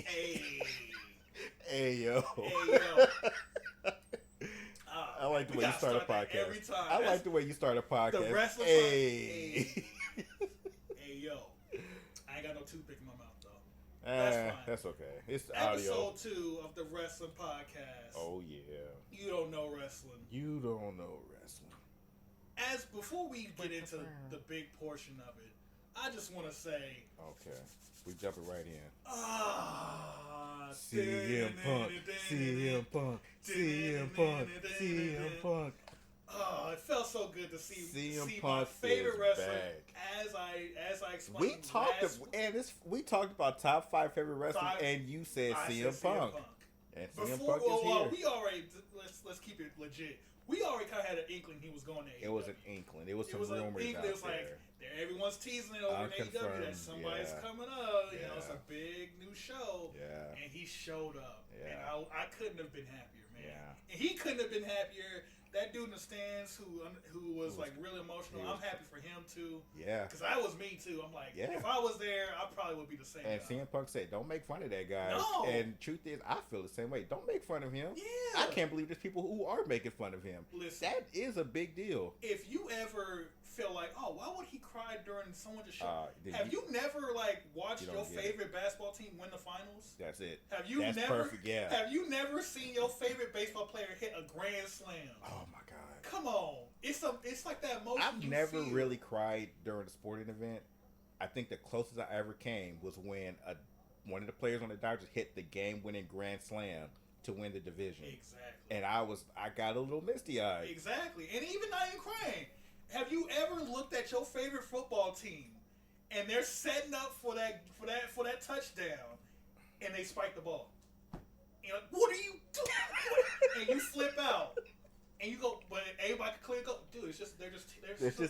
Hey yo. Hey yo. I like the way you start a podcast. Every time. I like the way you start a podcast. The wrestling. Hey. Hey yo. I ain't got no toothpick in my mouth though. That's fine. That's okay. It's Episode audio. 2 of the Wrestling Podcast. Oh yeah. You don't know wrestling. You don't know wrestling. As before we get into the big portion of it, I just want to say. Okay. We jumping right in. CM Punk. CM Punk. CM Punk. CM Punk. Oh, it felt so good to see CM my Punk favorite wrestler back. as I explained. We talked about top 5 favorite wrestlers, and you said CM Punk. And CM Punk is here. We already let's keep it legit. We already kind of had an inkling he was going to AEW. It was an inkling. It was some rumors out It was like everyone's teasing it over in AEW that somebody's coming up. You know, it's a big new show. Yeah. And he showed up. Yeah. And I couldn't have been happier, man. Yeah. And he couldn't have been happier. That dude in the stands who was like really emotional. I'm happy for him too. Yeah. Because that was me too. I'm like, if I was there, I probably would be the same. And guy. CM Punk said, "Don't make fun of that guy." No. And truth is, I feel the same way. Don't make fun of him. Yeah. I can't believe there's people who are making fun of him. Listen, that is a big deal. If you ever feel like, oh, why would he cry during someone to show? Have you never watched your favorite basketball team win the finals? That's it. Have you That's never? Perfect. Yeah. Have you never seen your favorite baseball player hit a grand slam? Oh my God. Come on, it's like that emotion. I've never really cried during a sporting event. I think the closest I ever came was when one of the players on the Dodgers hit the game-winning grand slam to win the division. Exactly. And I got a little misty-eyed. Exactly. And even not even crying. Have you ever looked at your favorite football team and they're setting up for that touchdown and they spike the ball? And you're like, what are you doing? And you flip out. And you go, but everybody can clearly go, dude. It's just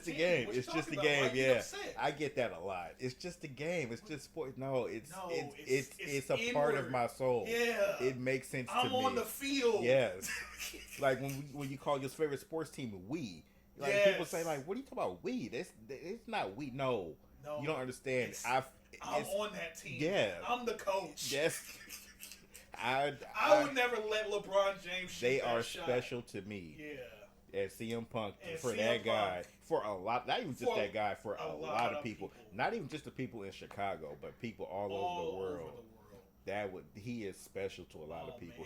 a game. It's just a game. Yeah, I get that a lot. It's just a game. It's just sport. No, it's a part of my soul. Yeah, it makes sense to me. I'm on the field. Yes, like when you call your favorite sports team we. Like people say, like, what are you talking about? We? It's not we. No, you don't understand. I'm on that team. Yeah, I'm the coach. Yes. I would never let LeBron James shoot They that are shot. special to me. Yeah. And CM Punk, and for CM that guy, Punk, for a lot, not even just that guy, for a lot of people. Not even just the people in Chicago, but people all over the world. He is special to a lot of people.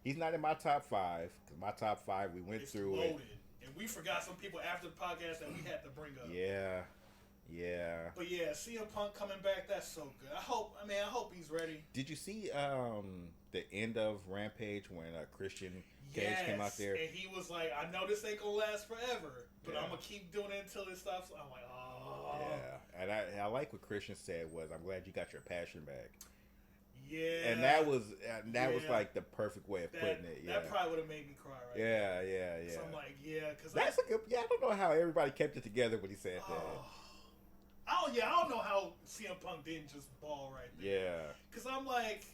He's not in my top 5, because my top 5, we went through loaded. it. And we forgot some people after the podcast that we had to bring up. Yeah. But yeah, CM Punk coming back, that's so good. I hope he's ready. Did you see the end of Rampage when Christian Cage came out there? And he was like, I know this ain't gonna last forever, but I'm gonna keep doing it until it stops. I'm like, oh. Yeah. And I like what Christian said was, I'm glad you got your passion back. Yeah. And that was like the perfect way of putting it. Yeah. That probably would have made me cry right Yeah. So I'm like, because that's a good. Yeah, I don't know how everybody kept it together when he said that. I don't know how CM Punk didn't just ball right there. Yeah. Because I'm like,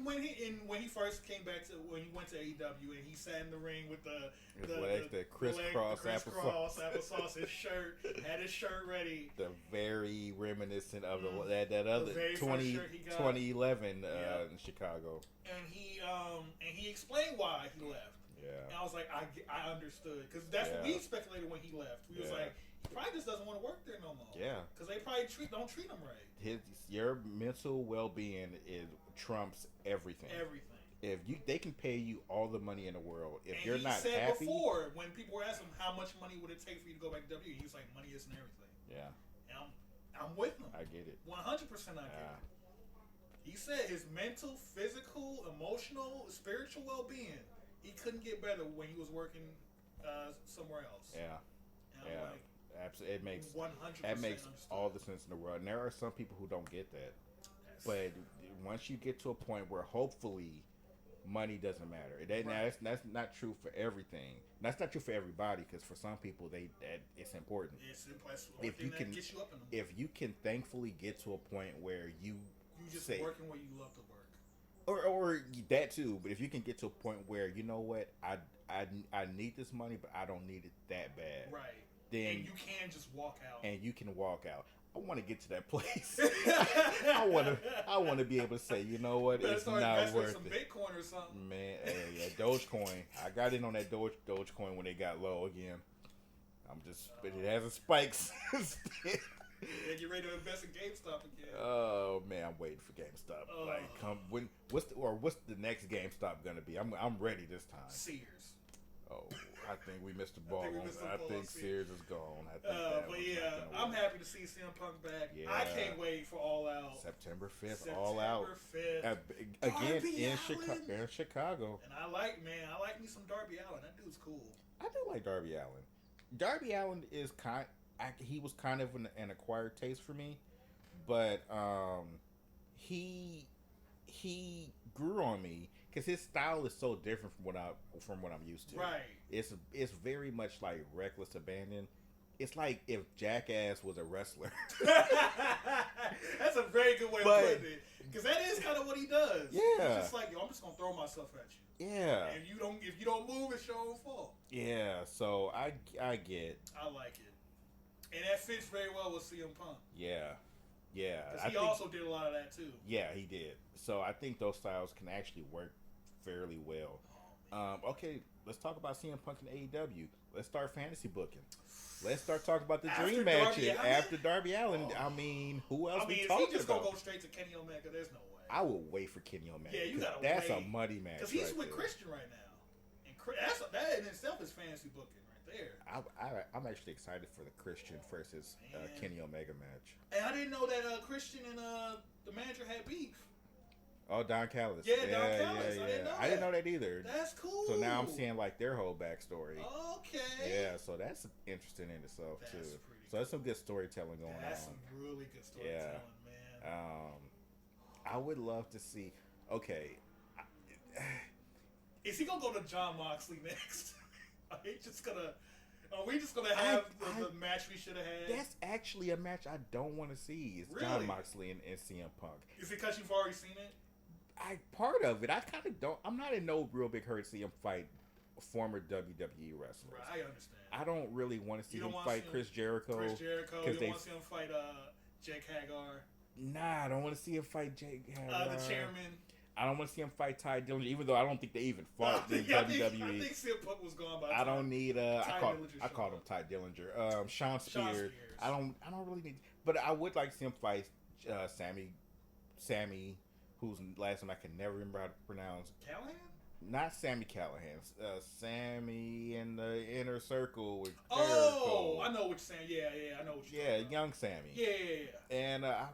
when he first came back when he went to AEW and he sat in the ring with the crisscross applesauce, his shirt, had his shirt ready. The very reminiscent of that other 2011 in Chicago. And he explained why he left. Yeah. And I was like, I understood, because that's what we speculated when he left. We was like, he probably just doesn't want to work there no more. Yeah. Because they probably don't treat him right. Your mental well-being trumps everything. If they can pay you all the money in the world, if you're not happy. He said before, when people were asking him how much money would it take for you to go back to WWE, he was like, money isn't everything. Yeah. And I'm with him. I get it. 100% I get it. He said his mental, physical, emotional, spiritual well-being, he couldn't get better when he was working somewhere else. Yeah. And I'm like, absolutely, it makes 100%. Makes all the sense in the world. And there are some people who don't get that. But once you get to a point where hopefully money doesn't matter, that's not true for everything. That's not true for everybody, because for some people it's important. It's important. If you can thankfully get to a point where you just working where you love to work. Or that too, but if you can get to a point where, you know what, I need this money, but I don't need it that bad. Right. Then and you can just walk out. And you can walk out. I want to get to that place. I I want to be able to say, you know what, Better it's start not investing in worth some it. Bitcoin or something. Man, yeah, Dogecoin. I got in on that Dogecoin when they got low again. I'm just, but it hasn't spiked. And you ready to invest in GameStop again? Oh man, I'm waiting for GameStop. Like, what's the next GameStop gonna be? I'm ready this time. Sears. Oh, I think we missed the ball. I think Sears is gone. I think But yeah, I'm happy to see CM Punk back. Yeah. I can't wait for All Out. September 5th, All Out. September 5th. Again in Chicago. And I like me some Darby Allin. That dude's cool. I do like Darby Allin. Darby Allin is he was kind of an acquired taste for me, but he grew on me because his style is so different from what I'm used to. Right. It's very much like reckless abandon. It's like if Jackass was a wrestler. That's a very good way of putting it. Because that is kind of what he does. Yeah. He's just like, I'm just gonna throw myself at you. Yeah. And if you don't move, it's your own fault. Yeah. So I get. I like it, and that fits very well with CM Punk. Yeah. Yeah. Because he also did a lot of that too. Yeah, he did. So I think those styles can actually work fairly well. Okay, let's talk about CM Punk and AEW. Let's start fantasy booking. Let's start talking about the dream matches after Darby Allin. I mean, who else we talking about? If he just gonna go straight to Kenny Omega, there's no way. I will wait for Kenny Omega. Yeah, you gotta That's wait. a muddy match. Because he's with Christian right now, and that in itself is fantasy booking right there. I'm actually excited for the Christian versus Kenny Omega match. And I didn't know that Christian and the manager had beef. Oh, Don Callis. Yeah, Don Callis. Yeah. I didn't know that either. That's cool. So now I'm seeing like their whole backstory. Okay. Yeah, so that's interesting in itself too. So that's some good storytelling going on. That's some really good storytelling, man. I would love to see. Okay. Is he gonna go to Jon Moxley next? Are we just gonna have the match we should have had? That's actually a match I don't want to see. It's really? Jon Moxley and CM Punk. Is it because you've already seen it? Part of it. I kind of don't. I'm not in no real big hurry to see him fight former WWE wrestlers. Right, I understand. I don't really want to see him fight Chris Jericho. You don't want to see him fight Jake Hagar. Nah, I don't want to see him fight Jake Hagar. The chairman. I don't want to see him fight Ty Dillinger, even though I don't think they even fought in WWE. I think CM Punk was gone by. I don't need I called him Ty Dillinger. Sean Spears. I don't really need. But I would like to see him fight Sammy, whose last name I can never remember how to pronounce. Callahan? Not Sammy Callahan. Sammy in the Inner Circle with Jericho. I know what you're saying. Yeah, I know what you're talking about. Young Sammy. Yeah. And I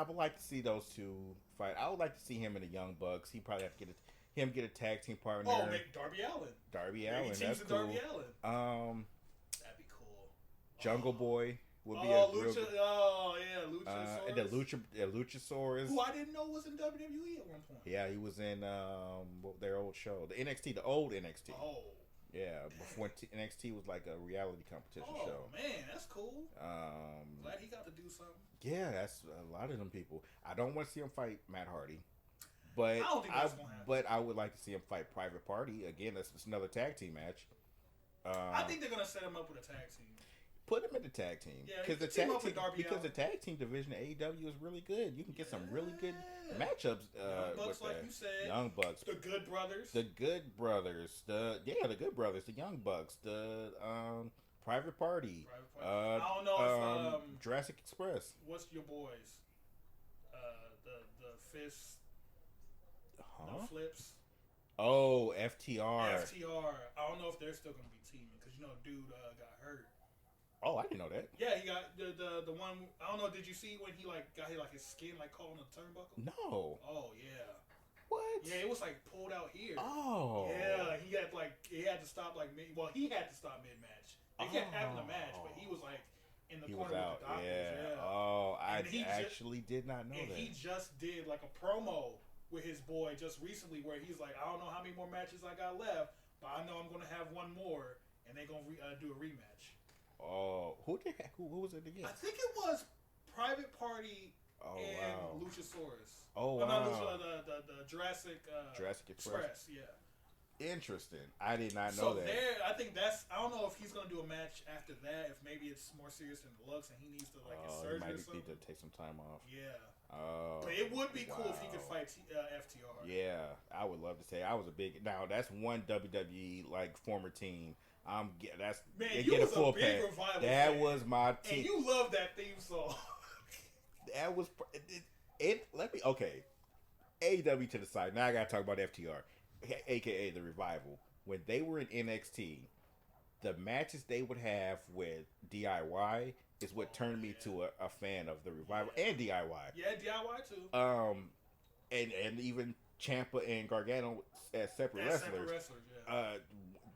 would like to see those two fight. I would like to see him in the Young Bucks. He probably have to get a tag team partner. Oh, make Darby Allin. That's cool. Darby Allin. That'd be cool. Jungle Boy would be Lucha. Luchasaurus. And the Luchasaurus. Who I didn't know was in WWE at one point. Yeah, he was in their old show, the NXT, the old NXT. Oh. Yeah, before NXT was like a reality competition show. Oh man, that's cool. Glad he got to do something. Yeah, that's a lot of them people. I don't want to see him fight Matt Hardy, but I don't think that's gonna happen. But I would like to see him fight Private Party again. That's another tag team match. I think they're gonna set him up with a tag team. Put him in the tag team because the tag team division of AEW is really good. You can get some really good matchups. Young Bucks, like you said. Young Bucks, the Good Brothers, the Good Brothers, the Good Brothers, the Young Bucks, the Private Party. I don't know if Jurassic Express. What's your boys? The Fist. No Flips. Oh, FTR. I don't know if they're still gonna be teaming because dude got hurt. Oh, I didn't know that. Yeah, he got the one. I don't know. Did you see when he got his skin caught on a turnbuckle? No. Oh yeah. What? Yeah, it was pulled out here. Oh. Yeah, he had to stop he had to stop mid match. They kept having a match, but he was in the corner with the doctors. Yeah. Oh, I actually did not know that. And he just did a promo with his boy just recently where he's like, I don't know how many more matches I got left, but I know I'm gonna have one more, and they're gonna do a rematch. Oh, who was it again? I think it was Private Party and Luchasaurus. Oh, wow. The Jurassic Express. Yeah. Interesting. I did not know that. So I think I don't know if he's gonna do a match after that. If maybe it's more serious than Deluxe and he needs to his surgery or something. Need to take some time off. Yeah. Oh. But It would be cool if he could fight FTR. Yeah, I would love to say I was a big. Now that's one WWE like former team. That's man, they you get was a full a big pay. Revival That fan. was my team. And you love that theme song. That was let me okay. AEW to the side. Now I gotta talk about FTR, aka the Revival. When they were in NXT, the matches they would have with DIY is what turned me to a fan of the Revival and DIY. Yeah, DIY too. And even Ciampa and Gargano as separate wrestlers. Yeah.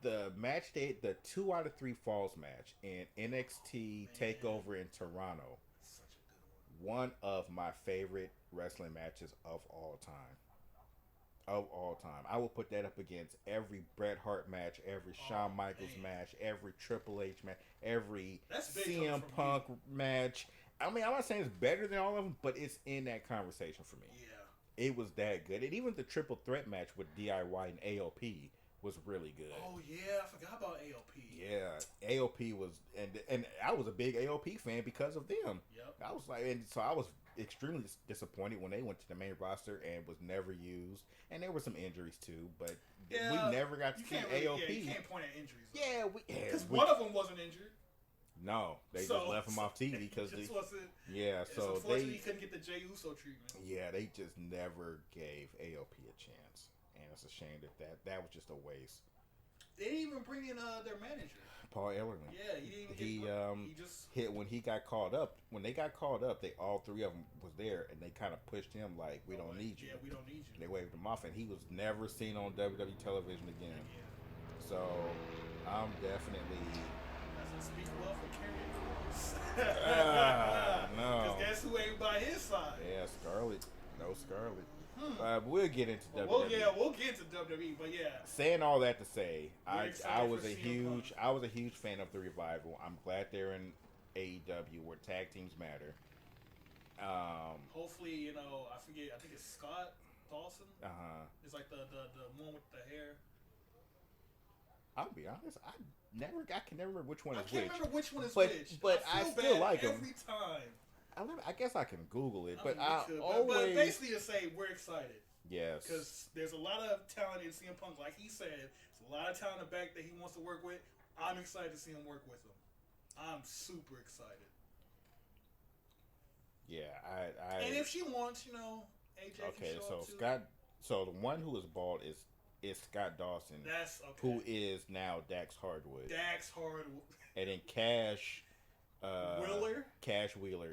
The match the 2 out of 3 falls match in NXT Takeover in Toronto. Such a good one. One of my favorite wrestling matches of all time. I will put that up against every Bret Hart match, every Shawn Michaels match, every Triple H match, every CM Punk match. I mean, I'm not saying it's better than all of them, but it's in that conversation for me. Yeah. It was that good. And even the triple threat match with DIY and AOP was really good. Oh, yeah. I forgot about AOP. Yeah. AOP was, and I was a big AOP fan because of them. Yep. I was like, and so I was extremely disappointed when they went to the main roster and was never used. And there were some injuries too, but we never got to see AOP. Yeah, you can't point at injuries. Yeah, because one of them wasn't injured. No, they just left him off TV because they so unfortunately couldn't get the Jey Uso treatment. Yeah, they just never gave AOP a chance, and it's a shame that was just a waste. They didn't even bring in their manager, Paul Ellerman. Yeah, he just hit when he got called up. When they got called up, all 3 of them was there, and they kind of pushed him like, "We don't need you." Yeah, we don't need you. They waved him off, and he was never seen on WWE television again. Yeah. So I'm definitely. Doesn't speak well for Karrion Kross. No. Because guess who ain't by his side? Yeah, Scarlett. No Scarlett. We'll get into WWE. We'll get into WWE, but yeah. Saying all that to say, I was a CM huge fan of the Revival. I'm glad they're in AEW where tag teams matter. Hopefully, I forget. I think it's Scott Dawson. It's like the one with the hair. I'll be honest, I can never remember which one is which. I can't remember which one is which. But I still like them every time. I guess I can Google it, but but basically to say we're excited. Yes. Because there's a lot of talent in CM Punk, like he said. There's a lot of talent in the back that he wants to work with. I'm excited to see him work with him. I'm super excited. Yeah, and if she wants, AJ can show up too. So the one who is bald is Scott Dawson. That's okay. Who is now Dax Hardwood. And then Cash Wheeler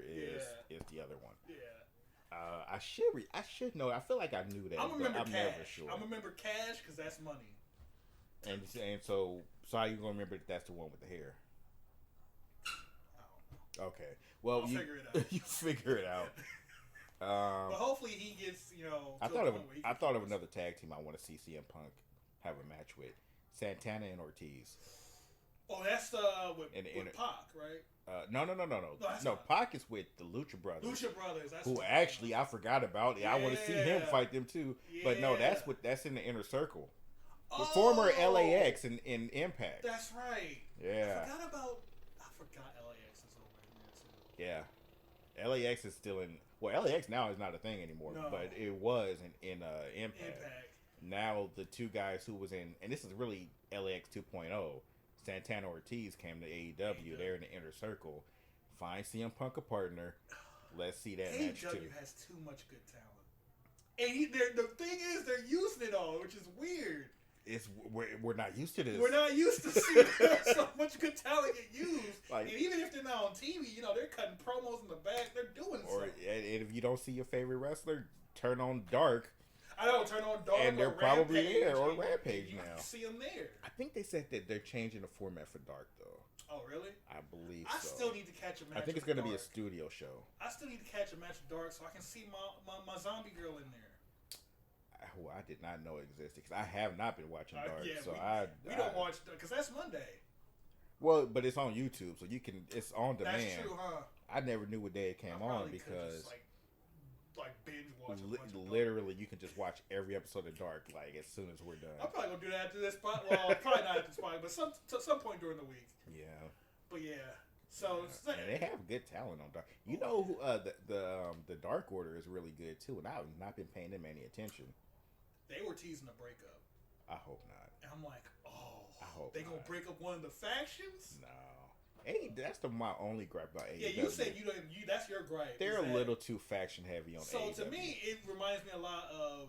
is the other one. Yeah. I should know. I feel like I knew that. I'm never sure. I'm remember Cash because that's money. And so how you gonna remember that that's the one with the hair? I don't know. Okay. Well, I'll figure it out. You figure it out. But hopefully he gets I thought of another tag team I want to see CM Punk have a match with Santana and Ortiz. Oh, that's with Pac, right? No, Pac is with the Lucha Brothers. That's who actually I forgot about. Yeah. I want to see him fight them too. Yeah. But no, that's in the Inner Circle. The former LAX in Impact. That's right. Yeah. I forgot LAX is over in there too. Yeah. LAX is still in. Well, LAX now is not a thing anymore, but it was in Impact. Now the 2 guys who was in, and this is really LAX 2.0. Santana Ortiz came to AEW. They're in the Inner Circle. Find CM Punk a partner. Let's see that match too. AEW has too much good talent, and the thing is they're using it all, which is weird. We're not used to this. We're not used to seeing so much good talent get used. And even if they're not on TV, they're cutting promos in the back. They're doing something. And if you don't see your favorite wrestler, turn on Dark. I don't turn on Dark. And they're probably there or Rampage now. You see them there. I think they said that they're changing the format for Dark though. Oh really? I believe I so. still need to catch a match. I think it's going to be a studio show. I still need to catch a match with Dark so I can see my zombie girl in there. Who I did not know existed because I have not been watching Dark. We don't watch because that's Monday. Well, but it's on YouTube, so it's on demand. That's true, huh? I never knew what day it came on because like binge watch. Literally, you can just watch every episode of Dark as soon as we're done. I'm probably gonna do that after this spot. Well, probably not at this spot, but some point during the week. Yeah. But yeah. So and they have good talent on Dark. You know who the Dark Order is really good too, and I've not been paying them any attention. They were teasing a breakup. I hope not. And I'm like, oh, I hope they gonna break up one of the factions? No. That's my only gripe about AEW. Yeah, you said you don't. That's your gripe. They're a little too faction heavy on AEW. So to me, it reminds me a lot of.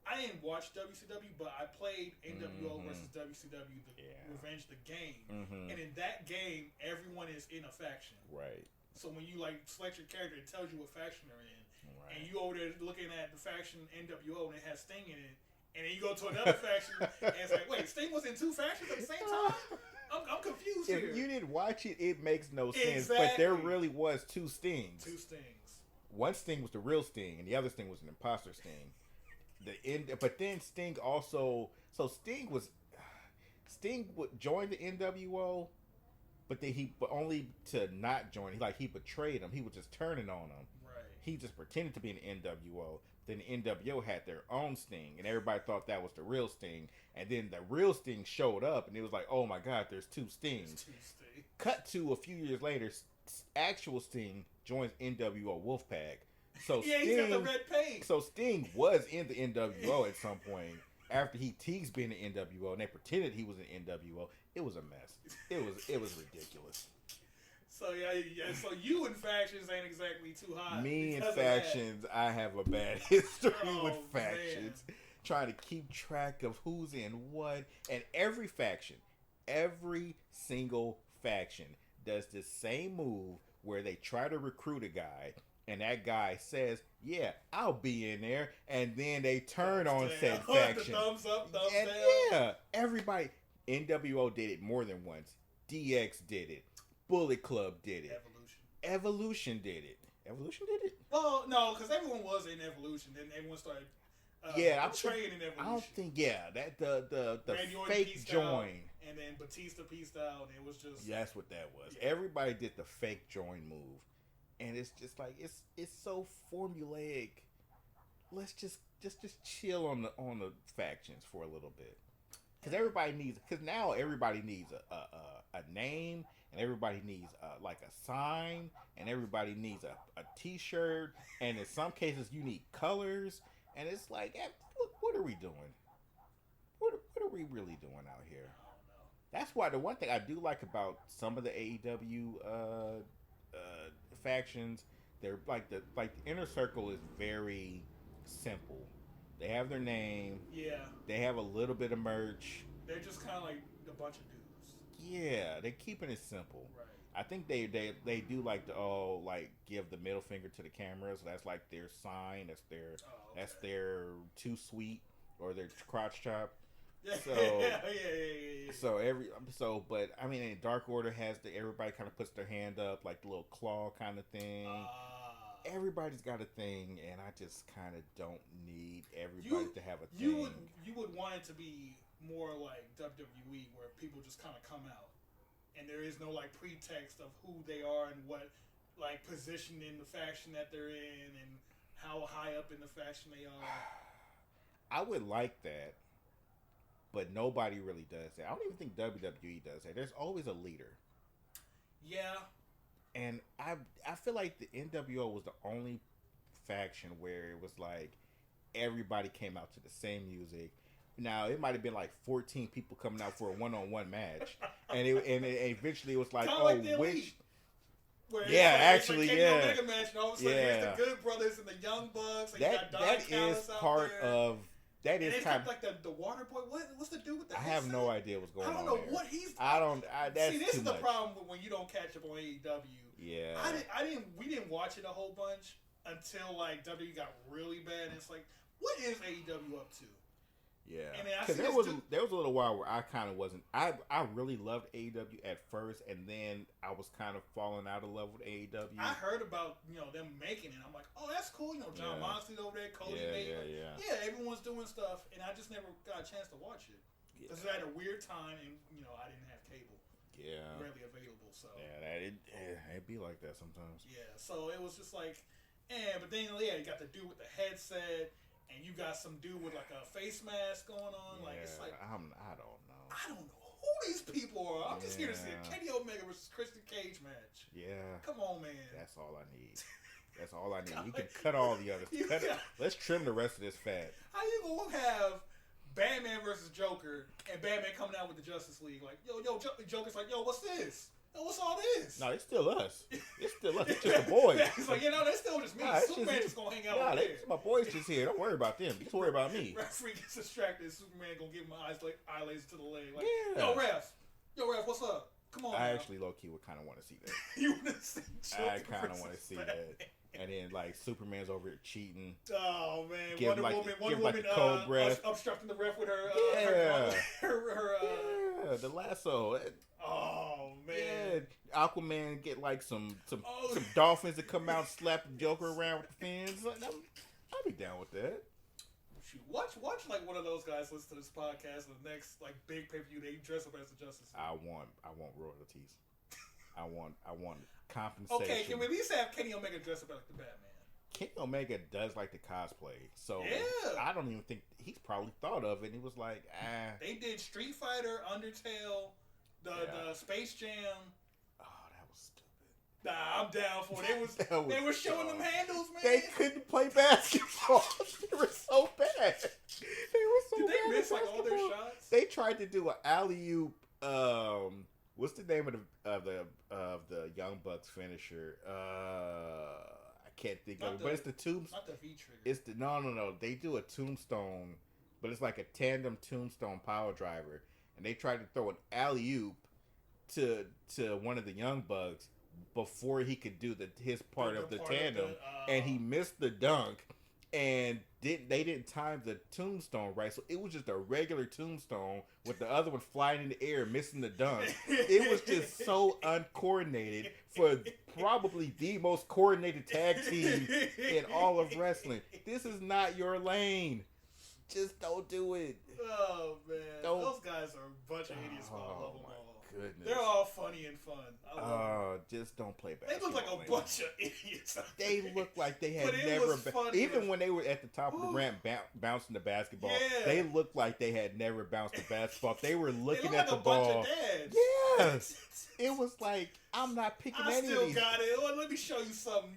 I didn't watch WCW, but I played NWO versus WCW, Revenge the Game, and in that game, everyone is in a faction. Right. So when you select your character, it tells you what faction they're in, and you over there looking at the faction NWO and it has Sting in it, and then you go to another faction and it's like, wait, Sting was in two factions at the same time? I'm confused here. If you didn't watch it, it makes no sense. But there really was two Stings. Two Stings. One Sting was the real Sting, and the other Sting was an imposter Sting. But then Sting also, Sting would join the NWO, but then only to not join. He betrayed him. He was just turning on him. Right. He just pretended to be an NWO. Then the NWO had their own Sting, and everybody thought that was the real Sting. And then the real Sting showed up, and it was like, oh my God, there's two Stings. Cut to a few years later, actual Sting joins NWO Wolfpack. So yeah, Sting, he's got the red paint. So Sting was in the NWO at some point after he teased being in the NWO, and they pretended he was in NWO. It was a mess. It was ridiculous. So yeah. So you in factions ain't exactly too hot. Me in factions, I have a bad history with factions. Man. Trying to keep track of who's in what, and every single faction does the same move where they try to recruit a guy. And that guy says, yeah, I'll be in there. And then they turn on said faction. Thumbs up, thumbs down. Yeah, everybody. NWO did it more than once. DX did it. Bullet Club did it. Evolution did it. Evolution did it? Well, no, because everyone was in Evolution. Then everyone started training in Evolution. I don't think, that the fake join. And then Batista pieced out. And it was just... Yeah, that's what that was. Yeah. Everybody did the fake join move. And it's just like it's so formulaic. Let's just chill on the factions for a little bit, because now everybody needs a name, and everybody needs like a sign, and everybody needs a T-shirt, and in some cases you need colors, and it's like, what are we doing? What are we really doing out here? That's why the one thing I do like about some of the AEW factions, they're like the Inner Circle is very simple. They have their name. Yeah. They have a little bit of merch. They're just kind of like a bunch of dudes. Yeah, they're keeping it simple. Right. I think they do like to give the middle finger to the cameras. That's like their sign. That's their too sweet or their crotch chop. So but I mean, and Dark Order has everybody kind of puts their hand up, like the little claw kind of thing. Everybody's got a thing, and I just kind of don't need everybody to have a thing. You would want it to be more like WWE, where people just kind of come out, and there is no pretext of who they are and what position in the faction that they're in and how high up in the faction they are. I would like that. But nobody really does that. I don't even think WWE does that. There's always a leader. Yeah. And I feel like the NWO was the only faction where it was like everybody came out to the same music. Now, it might have been 14 people coming out for a one-on-one match. and eventually it was like, which... actually, Omega match, and all of a sudden here's the Good Brothers and the Young Bucks. And that is part of... That and is kind of like the water boy. What's the dude with the? I have no idea what's going on. I don't know there. what he's. That's see, this too is much. the problem when you don't catch up on AEW. Yeah. We didn't watch it a whole bunch until WWE got really bad. And it's like, what is AEW up to? Yeah. Because there was a little while where I kind of wasn't. I really loved AEW at first, and then I was kind of falling out of love with AEW. I heard about them making it. I'm like, oh, that's cool. John Moxley's over there, Cody made it. Yeah, everyone's doing stuff, and I just never got a chance to watch it because I had a weird time, and I didn't have cable. Yeah. Rarely available. So it'd be like that sometimes. Yeah. So it was just like, but then you got the dude with the headset. And you got some dude with a face mask going on. It's like I don't know. I don't know who these people are. I'm just here to see a Kenny Omega versus Christian Cage match. Yeah. Come on, man. That's all I need. That's all I need. You can cut all the others. Let's trim the rest of this fat. How you gonna have Batman versus Joker and Batman coming out with the Justice League? Like, yo, Joker's like, yo, what's this? Yo, what's all this? No, it's still us. It's still us. It's just the boys. He's like, that's still just me. Superman just gonna hang out over there. My boys just here. Don't worry about them. Just worry about me. Referee gets distracted. Superman gonna give him eye laser to the leg. Like, yo, ref, what's up? Come on. I actually low key would kind of want to see that. You want to see Joker? I kind of want to see that. And then like Superman's over here cheating. Oh man, give Wonder Woman, cold breath, obstructing the ref with her, the lasso. Oh man, yeah. Aquaman get like some dolphins that come out and slap the Joker around with the fins. I'll be down with that. Shoot, watch like one of those guys listen to this podcast. And the next like big pay per view, they dress up as the Justice League. I want royalties. I want compensation. Okay, can we at least have Kenny Omega dress up like the Batman? Kenny Omega does like the cosplay, so yeah. I don't even think he's probably thought of it. And he was like, They did Street Fighter, Undertale, the Space Jam. Oh, that was stupid. Nah, I'm down for it. They were showing them handles, man. They couldn't play basketball. They were so bad. Did they miss like all their shots? They tried to do an alley-oop. What's the name of the Young Bucks finisher? I can't think of it, but it's the tombstone. Not the V-trigger. It's the no. They do a tombstone, but it's like a tandem tombstone power driver, and they tried to throw an alley-oop to one of the Young Bucks before he could do his part of the tandem, and he missed the dunk. And they didn't time the tombstone right, so it was just a regular tombstone with the other one flying in the air, missing the dunk. It was just so uncoordinated for probably the most coordinated tag team in all of wrestling. This is not your lane. Just don't do it. Oh man, those guys are a bunch of idiots. I love them all. Goodness. They're all funny and fun. Just don't play basketball. They look like a bunch of idiots. They look like they had never even when they were at the top of the ramp bouncing the basketball. Yeah. They looked like they had never bounced the basketball. They were looking at the ball. Yes. It was like, I'm not picking any of these. I still got it. Let me show you something,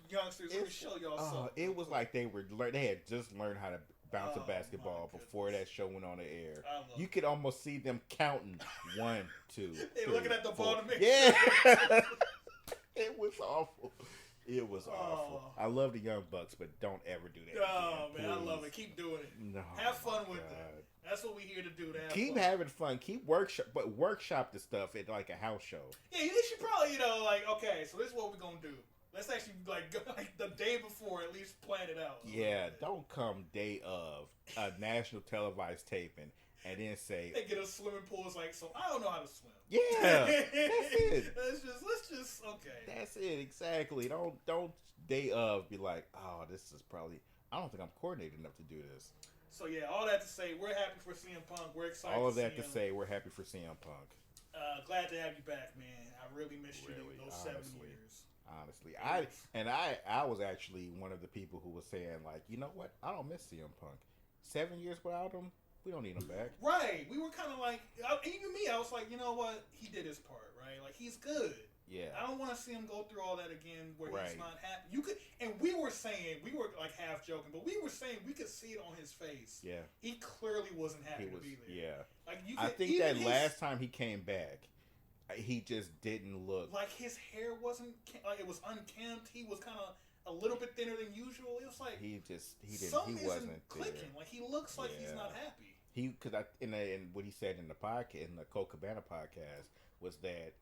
youngsters. Let me show y'all something. It was like they had just learned how to bounce a basketball before that show went on the air. You could almost see them counting 1, 2. They're looking at the ball to make sure. It was awful. It was awful. I love the Young Bucks, but don't ever do that. Oh man, I love it. Keep doing it. No, have fun with it. That's what we're here to do. Keep having fun. Keep workshop the stuff at like a house show. Yeah, you should probably okay, so this is what we're gonna do. Let's actually like the day before at least plan it out. Yeah, don't come day of a national televised taping and then say they get a swimming pool. It's like, so I don't know how to swim. Yeah, that's it. Let's just okay. That's it exactly. Don't day of be like, oh, this is probably. I don't think I'm coordinated enough to do this. So yeah, all that to say, we're happy for CM Punk. We're excited. All of that to say, we're happy for CM Punk. Glad to have you back, man. I really missed you those 7 years. Honestly, I was actually one of the people who was saying like, you know what? I don't miss CM Punk. 7 years without him, we don't need him back. Right. We were kind of like, even me, I was like, you know what? He did his part, right? Like he's good. Yeah. I don't want to see him go through all that again where he's not happy. And we were like half joking, but we were saying we could see it on his face. Yeah. He clearly wasn't happy to be there. Yeah. Like I think that last time he came back, he just didn't look like his hair wasn't like it was unkempt. He was kind of a little bit thinner than usual. It was like he wasn't clicking. There. Like he looks like he's not happy. Because in what he said in the podcast, in the Cole Cabana podcast, was that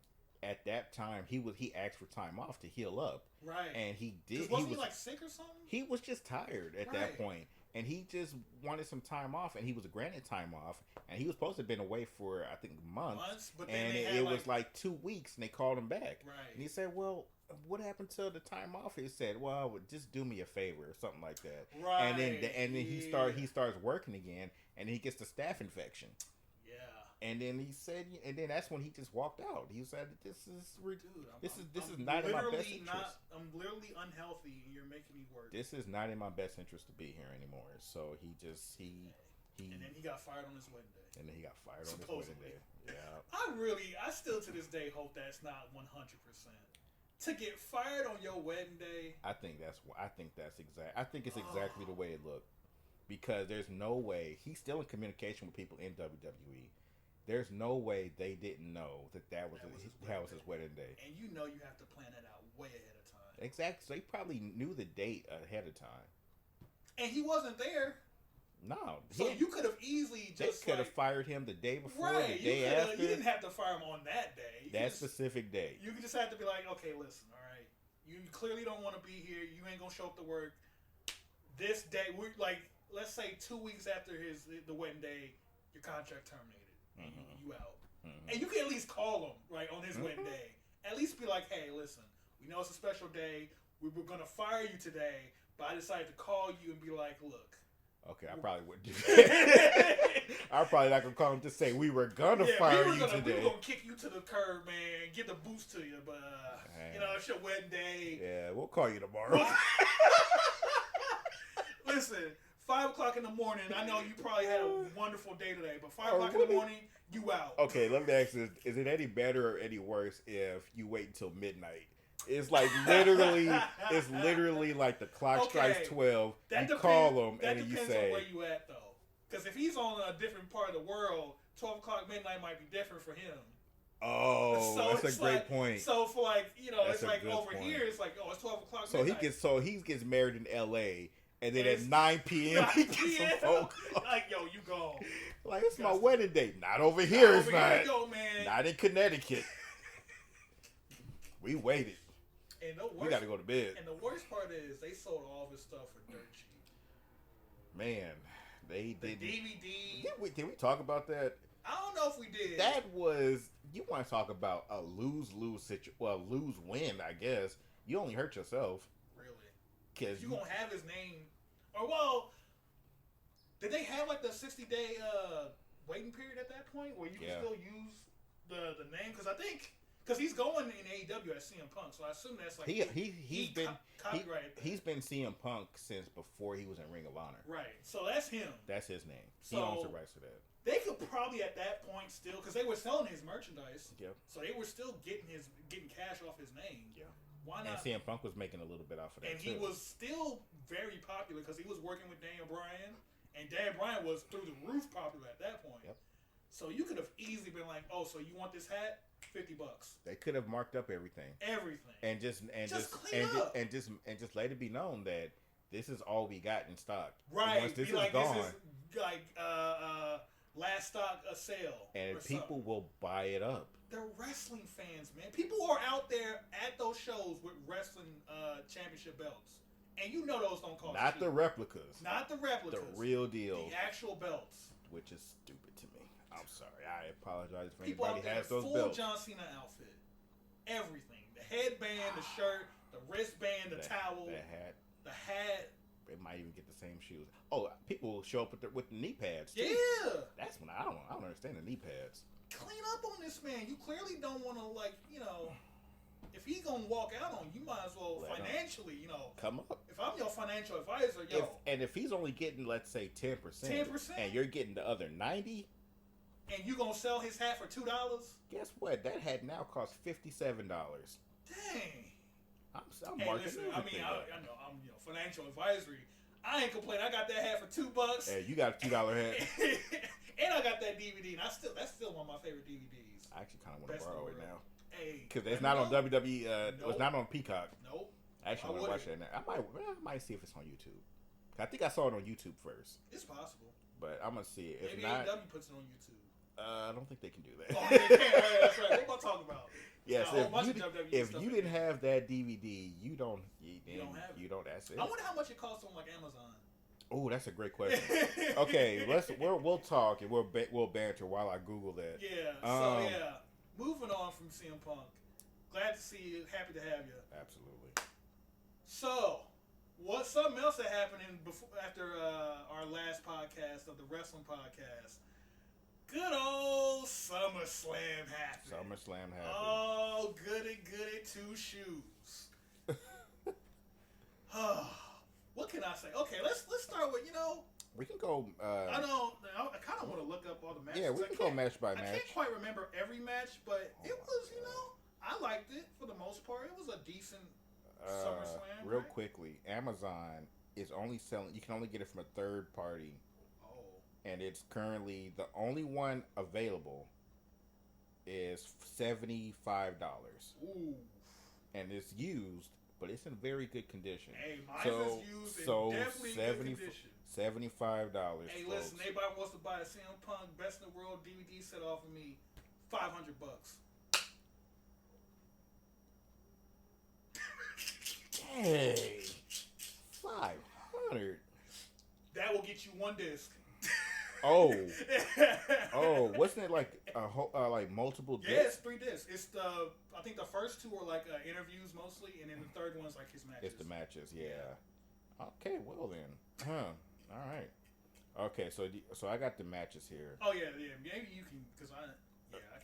at that time he asked for time off to heal up. Right. And he did. Wasn't he like sick or something? He was just tired at that point. And he just wanted some time off, and he was granted time off, and he was supposed to have been away for, I think, months but then it was like 2 weeks, and they called him back. Right. And he said, well, what happened to the time off? He said, well, just do me a favor or something like that. Right. And then he starts working again, and he gets the staph infection. And then he said, and then that's when he just walked out. He said, "This is not in my best interest. I'm literally unhealthy, and you're making me work. This is not in my best interest to be here anymore." So And then he got fired on his wedding day. And then he got fired on his wedding day. Yeah. I still to this day hope that's not 100%. To get fired on your wedding day. I think it's exactly the way it looked. Because there's no way he's still in communication with people in WWE. There's no way they didn't know that was his wedding day. And you know you have to plan that out way ahead of time. Exactly. So he probably knew the date ahead of time. And he wasn't there. No. So you could have easily just They could have fired him the day before, right, the day after. You didn't have to fire him on that day. Specific day. You just have to be like, okay, listen, all right. You clearly don't want to be here. You ain't going to show up to work. This day, we're like, let's say 2 weeks after the wedding day, your contract terminated. And you out. Mm-hmm. And you can at least call him, right, on his wedding day. At least be like, hey, listen, we know it's a special day. We were going to fire you today, but I decided to call you and be like, look. Okay, I probably wouldn't do that. I'm probably not going to call him to say we were going to fire you today. We were going to kick you to the curb, man, get the boost to you, but, it's your wedding day. Yeah, we'll call you tomorrow. Listen, 5 o'clock in the morning, I know you probably had a wonderful day today, but 5 o'clock in the morning, you out. Okay, let me ask you this. Is it any better or any worse if you wait until midnight? It's like literally like the clock strikes 12, you call him, and then you say... That depends on where you at, though. Because if he's on a different part of the world, 12 o'clock midnight might be different for him. Oh, so that's a great point. So for it's like over here, it's like, it's 12 o'clock midnight. He gets married in L.A., and then at 9 p.m. he gets some phone call. Like, yo, you go. Like, it's my wedding day. Not over here, it's not. Go, man. Not in Connecticut. We waited. And we got to go to bed. And the worst part is they sold all this stuff for dirt cheap. Man, they did. The DVD. Did we talk about that? I don't know if we did. That was, you want to talk about a lose-lose situation. Well, lose-win, I guess. You only hurt yourself. Really? Because you gonna have his name. Or, well, did they have like the 60-day waiting period at that point where you can still use the name? Because he's going in AEW as CM Punk, so I assume that's like he's been CM Punk since before he was in Ring of Honor. Right, so that's him. That's his name. So he owns the rights to that. They could probably at that point still, because they were selling his merchandise. Yep. So they were still getting cash off his name. Yeah. Why not? And CM Punk was making a little bit off of that. And he was still very popular because he was working with Daniel Bryan, and Daniel Bryan was through the roof popular at that point. Yep. So you could have easily been like, "Oh, so you want this hat? $50." They could have marked up everything. And just let it be known that this is all we got in stock. Right. Once this is gone, this is like last stock a sale. And people will buy it up. They're wrestling fans, man. People are out there at those shows with wrestling championship belts. And you know those don't cost Not cheap. The replicas. Not the replicas. The real deal. The actual belts. Which is stupid to me. I'm sorry. I apologize for people anybody out has there those full belts. John Cena outfit. Everything. The headband, the shirt, the wristband, the towel. The hat. The hat. They might even get the same shoes. Oh, people will show up with the knee pads too. Yeah. That's when I don't understand the knee pads. Clean up on this man. You clearly don't want to, if he's going to walk out on you, might as well financially, come up. If I'm your financial advisor, if he's only getting, let's say, 10%, and you're getting the other 90%, and you going to sell his hat for $2? Guess what? That hat now costs $57. Dang. I'm marking everything I know, I'm financial advisory. I ain't complaining. I got that hat for $2. Hey, you got a $2 hat. And I got that DVD, and that's still one of my favorite DVDs. I actually kind of want to borrow it now. Hey, because it's not on WWE. Nope. It's not on Peacock. Nope. I actually want to watch that now. I might see if it's on YouTube. I think I saw it on YouTube first. It's possible. But I'm gonna see it. If maybe not, AEW puts it on YouTube. I don't think they can do that. Oh, they can. That's right. What am I talking about? Yes, if you didn't have that DVD, you don't have it. That's it. I wonder how much it costs on like Amazon. Oh, that's a great question. Okay, we'll talk and we'll banter while I Google that. Yeah. Moving on from CM Punk. Glad to see you. Happy to have you. Absolutely. So, something else that happened after our last podcast of the wrestling podcast? Good old SummerSlam happened. Oh, goody two shoes. What can I say? Okay, let's start with, We can go. I don't. I kind of want to look up all the matches. Yeah, we can go match by I match. can't quite remember every match, but it was, I liked it for the most part. It was a decent SummerSlam. Real right? quickly, Amazon is only selling. You can only get it from a third party, and it's currently the only one available is $75. Ooh. And it's used, but it's in very good condition. Hey, mine is used and definitely in good condition. $75. Hey, folks. listen, anybody wants to buy a CM Punk Best in the World DVD set off of me, $500. Hey, 500. That will get you one disc. Oh, wasn't it like like multiple discs? Yeah, it's 3 discs. It's I think the first 2 are like interviews mostly, and then the third one's like his matches. It's the matches, yeah. Okay, well then, all right. Okay, so I got the matches here. Oh yeah. Maybe you can, because I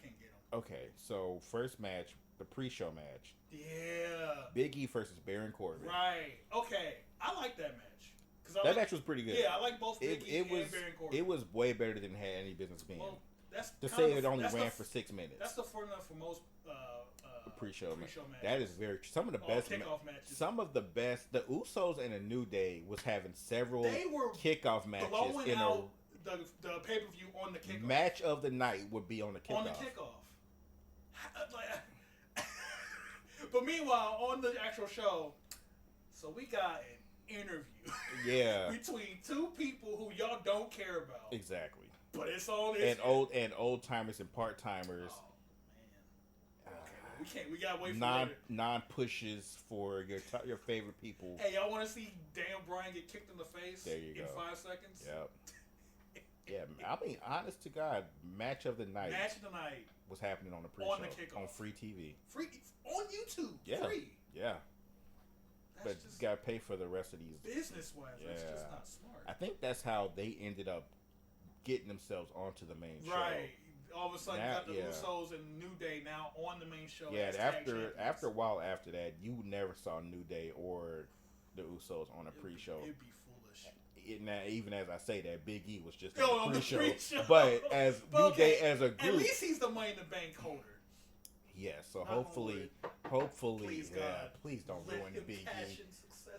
can't get them. Okay, so first match, the pre-show match. Yeah. Big E versus Baron Corbin. Right. Okay. I like that match. That match was pretty good. Yeah, I like both Big E and Baron Corbin. It was way better than it had any business being. Well, that's to say it only ran for 6 minutes. That's the formula for most pre-show match. matches. That is very true. Some of the best kickoff matches. Some of the best. The Usos and the New Day was having several kickoff matches in the pay-per-view on the kickoff. Match of the night would be on the kickoff. On the kickoff. But meanwhile, on the actual show, so we got an interview between 2 people who y'all don't care about. Exactly. But it's on this old timers and part timers. Oh man. We gotta wait for later. Non pushes for your favorite people. Hey, y'all want to see Dan Bryan get kicked in the face? There you in go. 5 seconds. Yep. Yeah, I mean, honest to God, match of the night. Match of the night was happening on the pre-show on the kickoff on free TV. Free on YouTube. Yeah. Free. Yeah. That's but you gotta pay for the rest of these. Business wise, that's just not smart. I think that's how they ended up getting themselves onto the main show. Right. All of a sudden, you got the Usos and New Day now on the main show. Yeah, after a while after that, you never saw New Day or the Usos on a pre-show. It'd be foolish. Now, even as I say that, Big E was just on the the pre-show. But as New Day as a group, at least he's the Money in the Bank holder. Yeah, so hopefully, please, God, please don't ruin the Big E.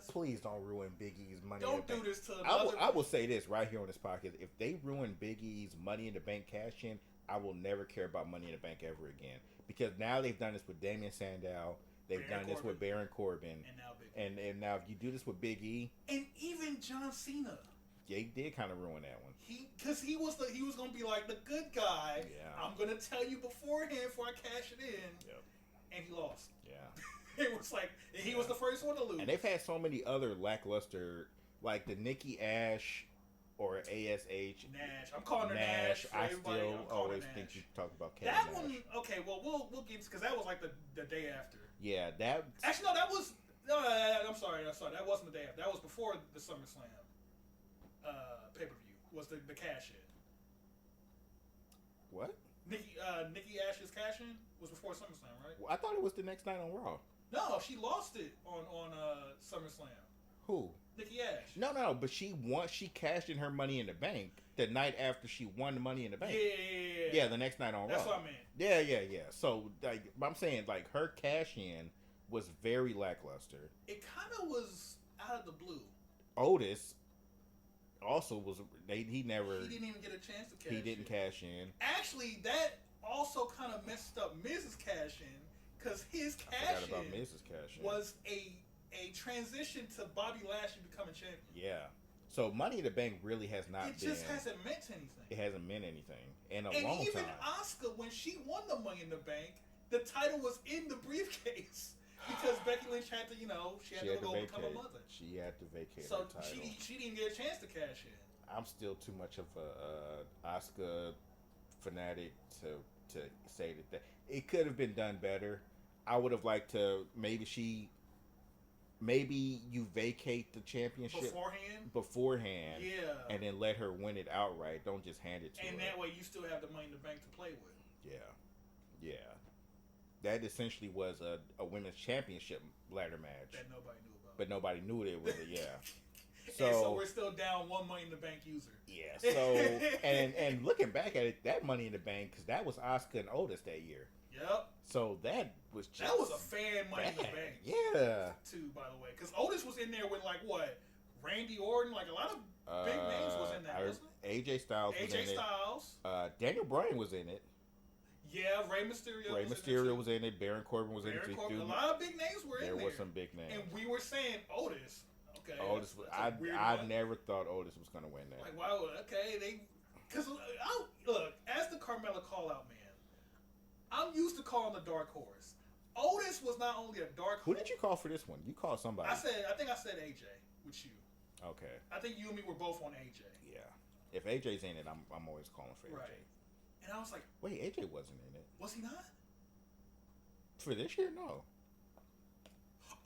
Please don't ruin Big E's Money don't in the Bank. Do this to another. I will say this right here on this podcast: if they ruin Big E's Money in the Bank cash in, I will never care about Money in the Bank ever again. Because now they've done this with Damian Sandow, they've done this with Baron Corbin, and now Big E. And now if you do this with Big E, and even John Cena. They did kind of ruin that one. Because he was gonna be like the good guy. Yeah. I'm gonna tell you beforehand before I cash it in. Yep. And he lost. Yeah. It was like he was the first one to lose. And they've had so many other lackluster, like the Nikki Ash or ASH. Nash. I'm calling her Nash. I still always think you talk about Kevin that Nash. One. Okay. Well, we'll get because that was like the day after. Yeah. That. Actually, no. That was. No, I'm sorry. That wasn't the day after. That was before the SummerSlam. Pay-per-view was the cash in. What? Nikki Ash's cash in was before SummerSlam, right? Well, I thought it was the next night on Raw. No, she lost it on SummerSlam. Who? Nikki Ash. No, but she cashed in her Money in the Bank the night after she won the Money in the Bank. Yeah, the next night on Raw. That's what I meant. Yeah. So, like, I'm saying, like, her cash in was very lackluster. It kind of was out of the blue. Otis also was. He never. He didn't even get a chance to cash in. He didn't cash in. Actually, that also kind of messed up Miz's cash in because his cash in was a transition to Bobby Lashley becoming champion. Yeah. So Money in the Bank really has not been. It just hasn't meant anything. It hasn't meant anything in a long time. And even Asuka, when she won the Money in the Bank, the title was in the briefcase. Because Becky Lynch had to, she had to go become a mother. She had to vacate her title. So she didn't get a chance to cash in. I'm still too much of a Asuka fanatic to say that it could have been done better. I would have liked to maybe you vacate the championship beforehand, yeah, and then let her win it outright. Don't just hand it to her. And that way you still have the Money in the Bank to play with. Yeah. That essentially was a women's championship ladder match that nobody knew about. But nobody knew it was So we're still down one Money in the Bank user. Yeah. So and looking back at it, that Money in the Bank, because that was Asuka and Otis that year. Yep. So that was just that was a fan Money in the Bank. Yeah. Too, by the way, because Otis was in there with like what, Randy Orton, like a lot of big names was in that, wasn't it? AJ Styles was in it. Daniel Bryan was in it. Yeah, Rey Mysterio was in it. Baron Corbin was in it. A lot of big names were in there. There were some big names. And we were saying Otis. Okay. Otis. I never thought Otis was going to win that. Like, wow, okay. Because, look, as the Carmella call-out man, I'm used to calling the dark horse. Otis was not only a dark horse. Who did you call for this one? You called somebody. I think I said AJ with you. Okay. I think you and me were both on AJ. Yeah. If AJ's in it, I'm always calling for AJ. Right. And I was like, wait, AJ wasn't in it. Was he not? For this year, no.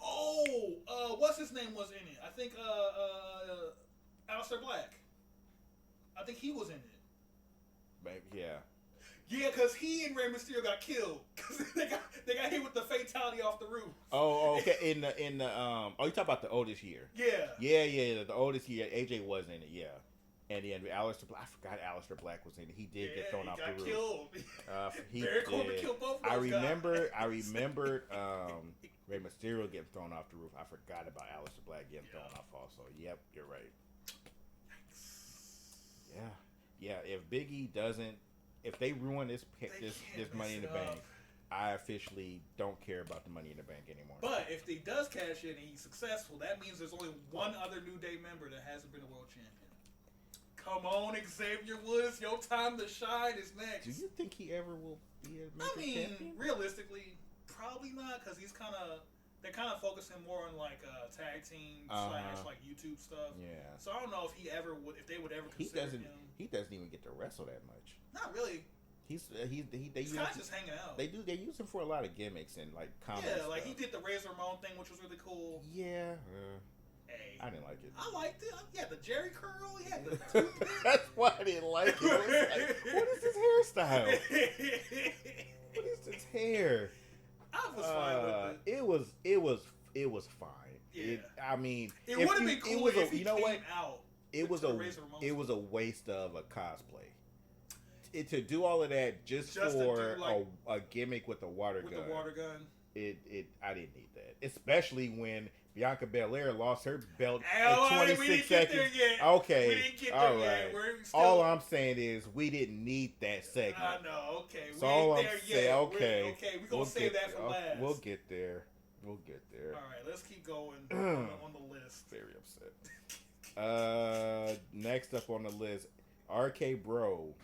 Oh, what's his name was in it? I think Aleister Black. I think he was in it. Maybe, yeah. Yeah, because he and Rey Mysterio got killed. Because they got hit with the fatality off the roof. Oh, okay. In the you talking about the Otis year? Yeah. Yeah. The Otis year, AJ was in it. Yeah. And then Aleister Black, I forgot Aleister Black was in it. He did get thrown off the roof. Killed. He Baron Corbin killed both of those I remember Rey Mysterio getting thrown off the roof. I forgot about Aleister Black getting thrown off also. Yep, you're right. Yeah. If Big E doesn't, if they ruin this Money in the Bank, I officially don't care about the Money in the Bank anymore. But if he does cash in and he's successful, that means there's only one other New Day member that hasn't been a world champion. Come on, Xavier Woods, your time to shine is next. Do you think he ever will be a major champion? Realistically, probably not, because they're kind of focusing more on like tag team / like YouTube stuff. Yeah. So I don't know if they would ever consider him. He doesn't even get to wrestle that much. He's really. He's kind of just hanging out. They use him for a lot of gimmicks and like comedy. Yeah, like he did the Razor Ramon thing, which was really cool. Yeah. Hey, I didn't like it. I liked it. Yeah, the Jerry curl. He had the toothpick. That's why I didn't like it. It was like, what is his hairstyle? What is his hair? I was fine with it. It was fine. Yeah. It would have been cool if he came out. It was a waste of a cosplay. To do all of that just for a gimmick with a water gun. The water gun. I didn't need that, especially when Bianca Belair lost her belt in 26 seconds. Okay, we didn't get all there right. Yet. All I'm saying is we didn't need that segment. I know. Okay, so all I'm saying, okay, we're gonna save that for last. We'll get there. All right, let's keep going on the list. Very upset. Next up on the list, RK Bro.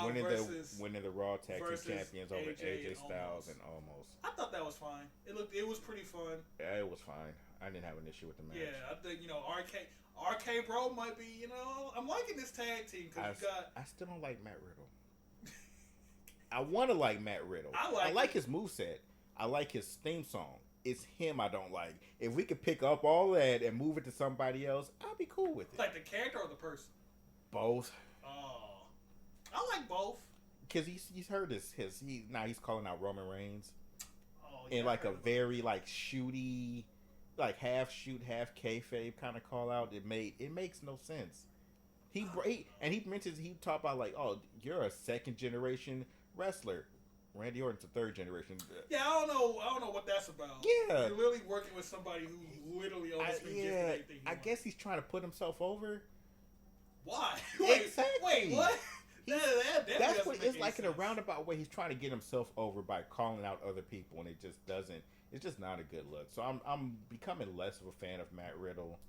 Winning the Raw Tag Team Champions over AJ Styles and Almost. I thought that was fine. It was pretty fun. Yeah, it was fine. I didn't have an issue with the match. Yeah, I think RK Bro might be. I'm liking this tag team because I still don't like Matt Riddle. I want to like Matt Riddle. I like his moveset. I like his theme song. It's him I don't like. If we could pick up all that and move it to somebody else, I'll be cool with it. Like the character or the person? Both. I like both. Because he's heard he's calling out Roman Reigns. Oh, yeah. In like a very like shooty, like half shoot, half kayfabe kind of call out. It makes no sense. He mentions, he talked about like, oh, you're a second generation wrestler. Randy Orton's a third generation. Yeah, I don't know what that's about. Yeah. You're literally working with somebody who literally almost been gifted anything. I guess he's trying to put himself over. Why? Exactly. Wait, what? That's what it's like in a roundabout way. He's trying to get himself over by calling out other people, and it's just not a good look. So I'm becoming less of a fan of Matt Riddle.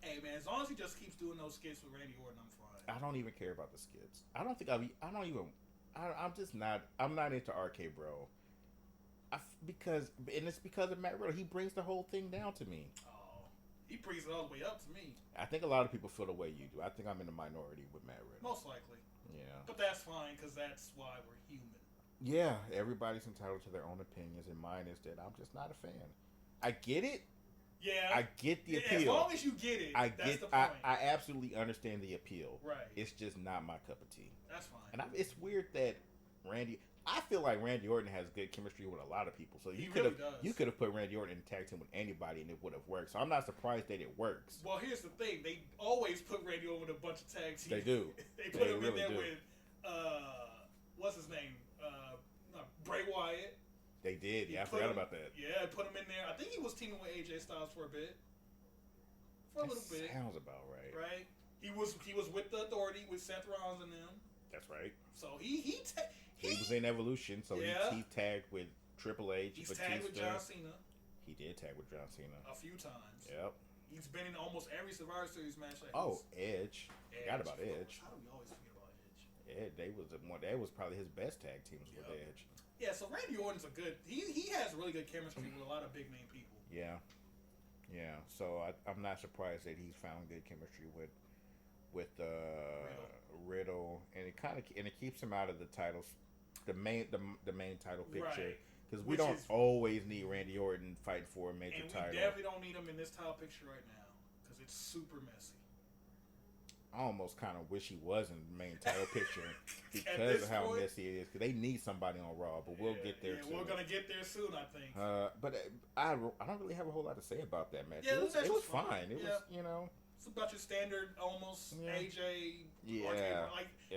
Hey man, as long as he just keeps doing those skits with Randy Orton, I'm fine. I don't even care about the skits. I'm not into RK Bro. It's because of Matt Riddle. He brings the whole thing down to me. Oh, he brings it all the way up to me. I think a lot of people feel the way you do. I think I'm in the minority with Matt Riddle. Most likely. Yeah. But that's fine, because that's why we're human. Yeah, everybody's entitled to their own opinions, and mine is that I'm just not a fan. I get it. Yeah. I get the appeal. As long as you get it, that's the point. I absolutely understand the appeal. Right. It's just not my cup of tea. That's fine. And it's weird that Randy... I feel like Randy Orton has good chemistry with a lot of people. So you He could have put Randy Orton in tag team with anybody and it would have worked. So I'm not surprised that it works. Well, here's the thing: they always put Randy Orton with a bunch of tag teams. They do. They put him really in there do. with what's his name? Bray Wyatt. They did. Yeah, I forgot about that. Yeah, put him in there. I think he was teaming with AJ Styles for a bit. For a little bit. Sounds about right. Right. He was with the Authority with Seth Rollins and them. That's right. So he was in Evolution, so he tagged with Triple H. He's Batista. tagged with John Cena. He did tag with John Cena A few times. Yep. He's been in almost every Survivor Series match. Edge. Forgot about Edge. How do we always forget about Edge? Yeah, that was probably his best tag teams with Edge. Yeah, so Randy Orton's a good. He has really good chemistry with a lot of big name people. Yeah. So I'm not surprised that he's found good chemistry with Riddle, and it keeps him out of the titles, the main title picture, because we don't always need Randy Orton fighting for a major title. And we definitely don't need him in this title picture right now because it's super messy. I almost kind of wish he was in the main title picture because of how messy it is. Because they need somebody on Raw, but we'll get there too. We're gonna get there soon, I think. But I don't really have a whole lot to say about that match. Yeah, it was fine. It was It's about your standard, almost AJ. Yeah.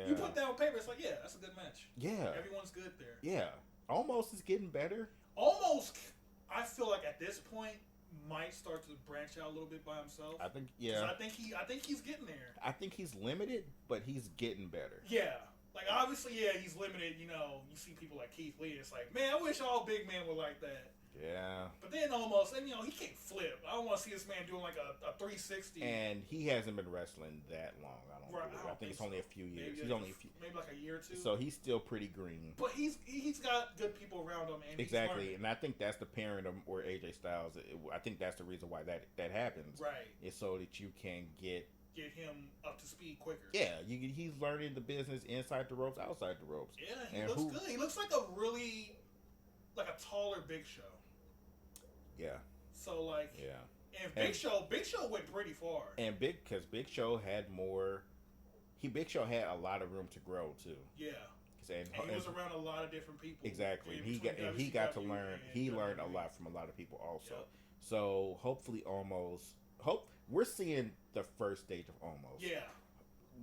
You put that on paper, it's like, yeah, that's a good match. Yeah. Everyone's good there. Yeah. Almost is getting better. Almost, I feel like at this point, might start to branch out a little bit by himself. I think, yeah. I think he's getting there. I think he's limited, but he's getting better. Yeah. Like, obviously, yeah, he's limited. You know, you see people like Keith Lee, it's like, man, I wish all big men were like that. Yeah. But then almost, and he can't flip. I don't want to see this man doing like a 360. And he hasn't been wrestling that long. I think it's only a few years. Maybe like a year or two. So he's still pretty green. But he's got good people around him. And exactly. And I think that's the pairing of where AJ Styles. I think that's the reason why that happens. Right. It's so that you can get him up to speed quicker. Yeah, he's learning the business inside the ropes, outside the ropes. Yeah, he looks good. He looks like a taller Big Show. Yeah. So yeah. And Big Show went pretty far. And because Big Show had a lot of room to grow too. Yeah. And he was around a lot of different people. Exactly. And he got to learn. He learned a lot from a lot of people also. Yep. So hopefully, we're seeing the first stage of Almost. Yeah.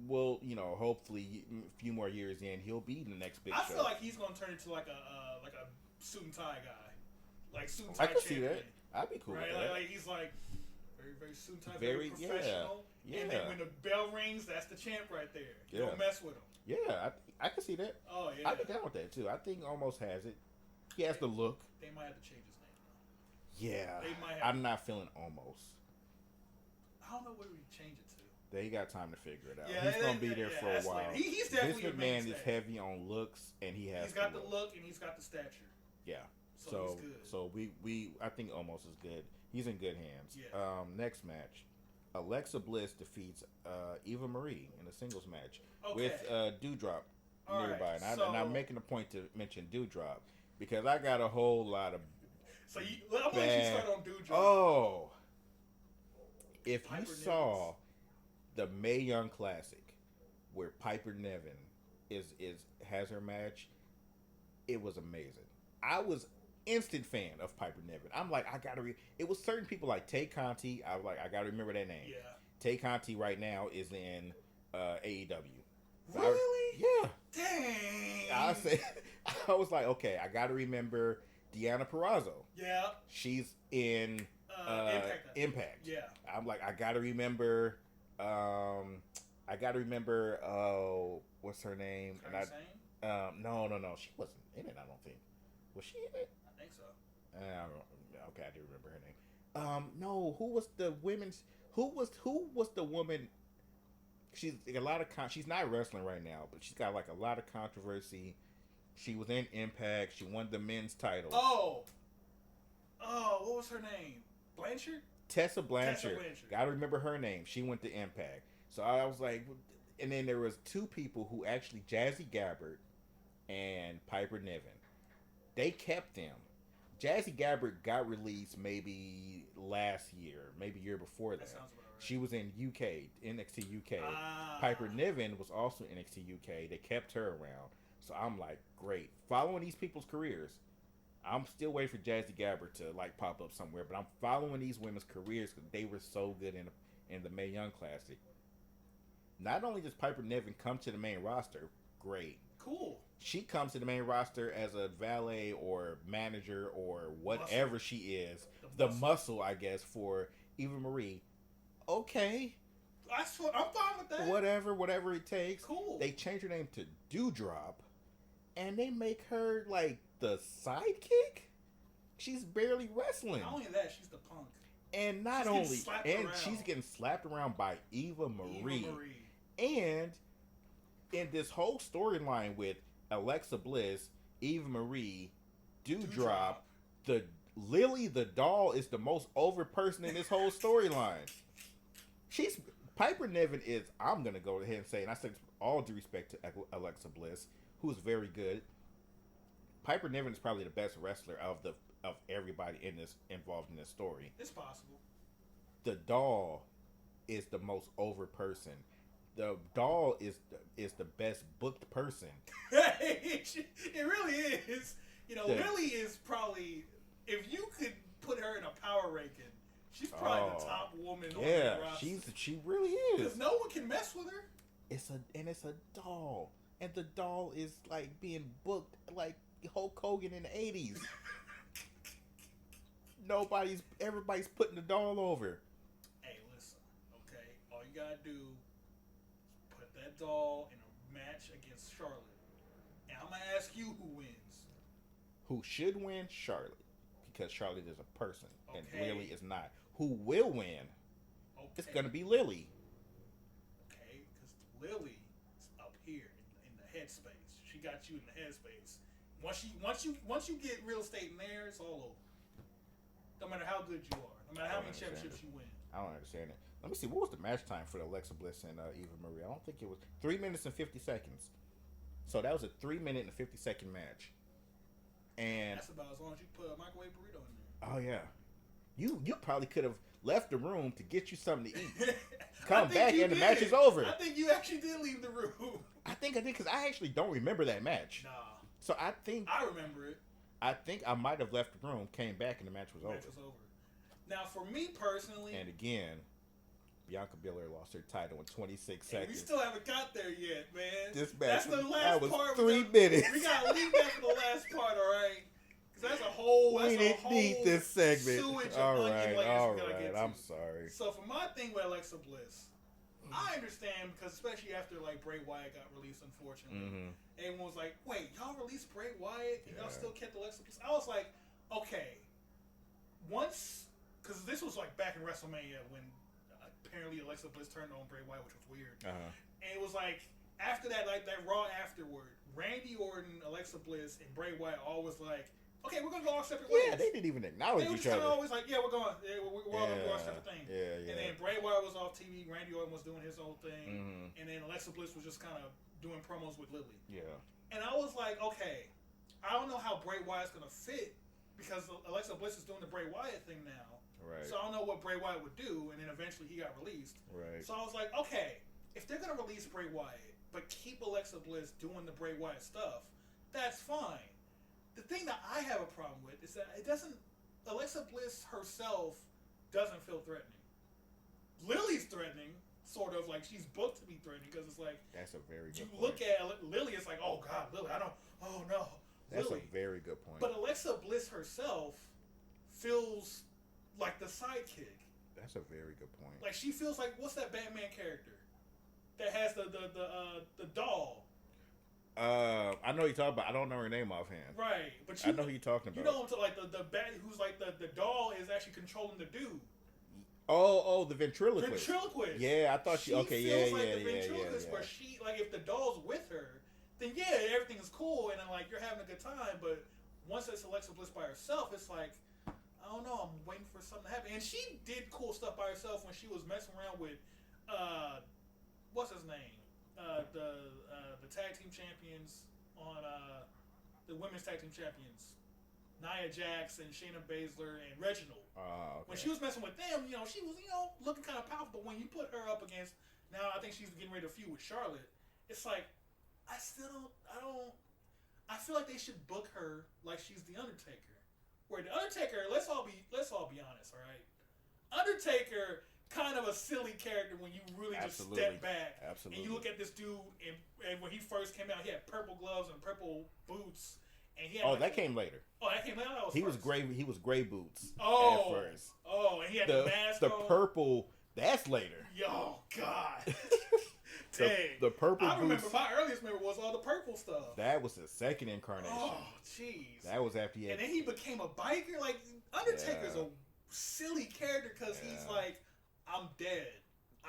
Well, hopefully a few more years in, he'll be the next Big Show. I feel like he's gonna turn into like a suit and tie guy. Like suit and tie. I can see that. I'd be cool with that. Like he's like very, very suit and tie, very professional. Yeah. And then when the bell rings, that's the champ right there. Yeah. Don't mess with him. Yeah, I can see that. Oh yeah. I'd be down with that too. I think Almost has it. He has the look. They might have to change his name though. Yeah. They might have I'm not feeling Almost. I don't know where we change it to. They got time to figure it out. Yeah, he's gonna be there for a while. He's definitely Vince McMahon is heavy on looks, and he's got the look and he's got the stature. Yeah. So he's good. So we I think Almost is good. He's in good hands. Yeah. Next match, Alexa Bliss defeats Eva Marie in a singles match with Doudrop nearby, right, and I'm making a point to mention Doudrop because I got a whole lot of. So I'm gonna let you start on Doudrop. Oh. If you saw the Mae Young Classic where Piper Niven has her match, it was amazing. I was instant fan of Piper Niven. I'm like, I gotta it was certain people like Tay Conti. I was like, I gotta remember that name. Yeah. Tay Conti right now is in AEW. Really? Yeah. Dang. I was like, okay, I gotta remember Deonna Purrazzo. Yeah. She's in Impact. Yeah. I'm like, I gotta remember. What's her name? No. She wasn't in it. I don't think. Was she in it? I think so. Okay, I do remember her name. No. Who was the women's? Who was the woman? She's a lot of she's not wrestling right now, but she's got like a lot of controversy. She was in Impact. She won the men's title. Oh, what was her name? Blanchard? Tessa Blanchard. Gotta remember her name. She went to Impact. So I was like, and then there was two people who actually, Jazzy Gabbard and Piper Niven. They kept them. Jazzy Gabbard got released maybe last year, maybe year before that. That sounds about right. She was in NXT UK. Piper Niven was also NXT UK. They kept her around. So I'm like, great. Following these people's careers. I'm still waiting for Jazzy Gabber to like pop up somewhere, but I'm following these women's careers because they were so good in the Mae Young Classic. Not only does Piper Niven come to the main roster, great. Cool. She comes to the main roster as a valet or manager or whatever muscle. She is. The muscle, I guess, for Eva Marie. Okay. I'm fine with that. Whatever it takes. Cool. They change her name to Dewdrop, and they make her like the sidekick. She's barely wrestling. Not only that, she's the punk. And she's getting slapped around by Eva Marie. And in this whole storyline with Alexa Bliss, Eva Marie, Dewdrop, the Lily the doll is the most over person in this whole storyline. Piper Niven is, I'm gonna go ahead and say, and I say all due respect to Alexa Bliss, who is very good. Piper Niven is probably the best wrestler of everybody involved in this story. It's possible. The doll is the most over person. The doll is the best booked person. It really is. Lily is probably, if you could put her in a power ranking, she's probably the top woman on the roster. She really is. Because no one can mess with her. It's a doll, and the doll is like being booked like Hulk Hogan in the 80s. Everybody's putting the doll over. Hey, listen, okay? All you gotta do is put that doll in a match against Charlotte. And I'm gonna ask you who wins. Who should win? Charlotte. Because Charlotte is a person, and Lily is not. Who will win? Okay. It's gonna be Lily. Okay, because Lily is up here in the headspace. She got you in the headspace. Once you get real estate in there, it's all over. No matter how good you are, no matter how many championships you win. I don't understand it. Let me see. What was the match time for Alexa Bliss and Eva Marie? I don't think it was 3 minutes and 50 seconds. So that was a 3 minute and 50-second match. And that's about as long as you put a microwave burrito in there. Oh yeah, you probably could have left the room to get you something to eat. Come back and the match is over. I think you actually did leave the room. I think I did because I actually don't remember that match. Nah. So I think I remember it. I think I might have left the room, came back, and the match was over. Now, for me personally, and again, Bianca Belair lost her title in 26 seconds. We still haven't got there yet, man. This match, that's the last part. 3 minutes. We gotta leave that for the last part, all right? Because that's a whole. We didn't need this segment. All right. I'm sorry. So for my thing with Alexa Bliss, I understand because especially after like Bray Wyatt got released, unfortunately, everyone was like, "Wait, y'all released Bray Wyatt and y'all still kept Alexa Bliss?" I was like, "Okay." Once, because this was like back in WrestleMania when apparently Alexa Bliss turned on Bray Wyatt, which was weird, and it was like after that, like that Raw afterward, Randy Orton, Alexa Bliss, and Bray Wyatt all was like, "Okay, we're gonna go our separate ways." Yeah, they didn't even acknowledge each other. They were always like, "Yeah, we're going. Yeah, we're all gonna do our separate thing." Yeah. And then Bray Wyatt was off TV. Randy Orton was doing his own thing, and then Alexa Bliss was just kind of doing promos with Lily. Yeah. And I was like, okay, I don't know how Bray Wyatt's gonna fit because Alexa Bliss is doing the Bray Wyatt thing now. Right. So I don't know what Bray Wyatt would do, and then eventually he got released. Right. So I was like, okay, if they're gonna release Bray Wyatt but keep Alexa Bliss doing the Bray Wyatt stuff, that's fine. The thing that I have a problem with is that Alexa Bliss herself doesn't feel threatening. Lily's threatening, sort of like she's booked to be threatening because it's like that's a very good point. Look at Lily, it's like, oh God, Lily, oh no. That's Lily. A very good point. But Alexa Bliss herself feels like the sidekick. That's a very good point. Like she feels like, what's that Batman character that has the doll? I know who you're talking about. I don't know her name offhand. Right, but I know who you're talking about. You know, like the bat who's like the doll is actually controlling the dude. Oh, the ventriloquist. Ventriloquist. Yeah, I thought she. Okay, yeah. The ventriloquist, where she, like, if the doll's with her, then yeah, everything is cool and like you're having a good time. But once it's Alexa Bliss by herself, it's like, I don't know. I'm waiting for something to happen. And she did cool stuff by herself when she was messing around with, what's his name? The tag team champions on the women's tag team champions, Nia Jax and Shayna Baszler and Reginald. Okay. When she was messing with them, she was looking kind of powerful. But when you put her up against, now I think she's getting ready to feud with Charlotte. It's like I I feel like they should book her like she's the Undertaker. Where the Undertaker, let's all be honest, all right? Undertaker, kind of a silly character when you really just step back. Absolutely. And you look at this dude, and when he first came out, he had purple gloves and purple boots. And he had that came later. Oh, that came later? That was he first. was gray. He was gray boots at first. Oh, and he had the mask the on. purple, that's later. Yo, God. Dang. The purple I remember boots. my earliest memory was all the purple stuff. That was the second incarnation. Oh, jeez. That was after he had... And then he became a biker. Like, Undertaker's a silly character because he's like, I'm dead.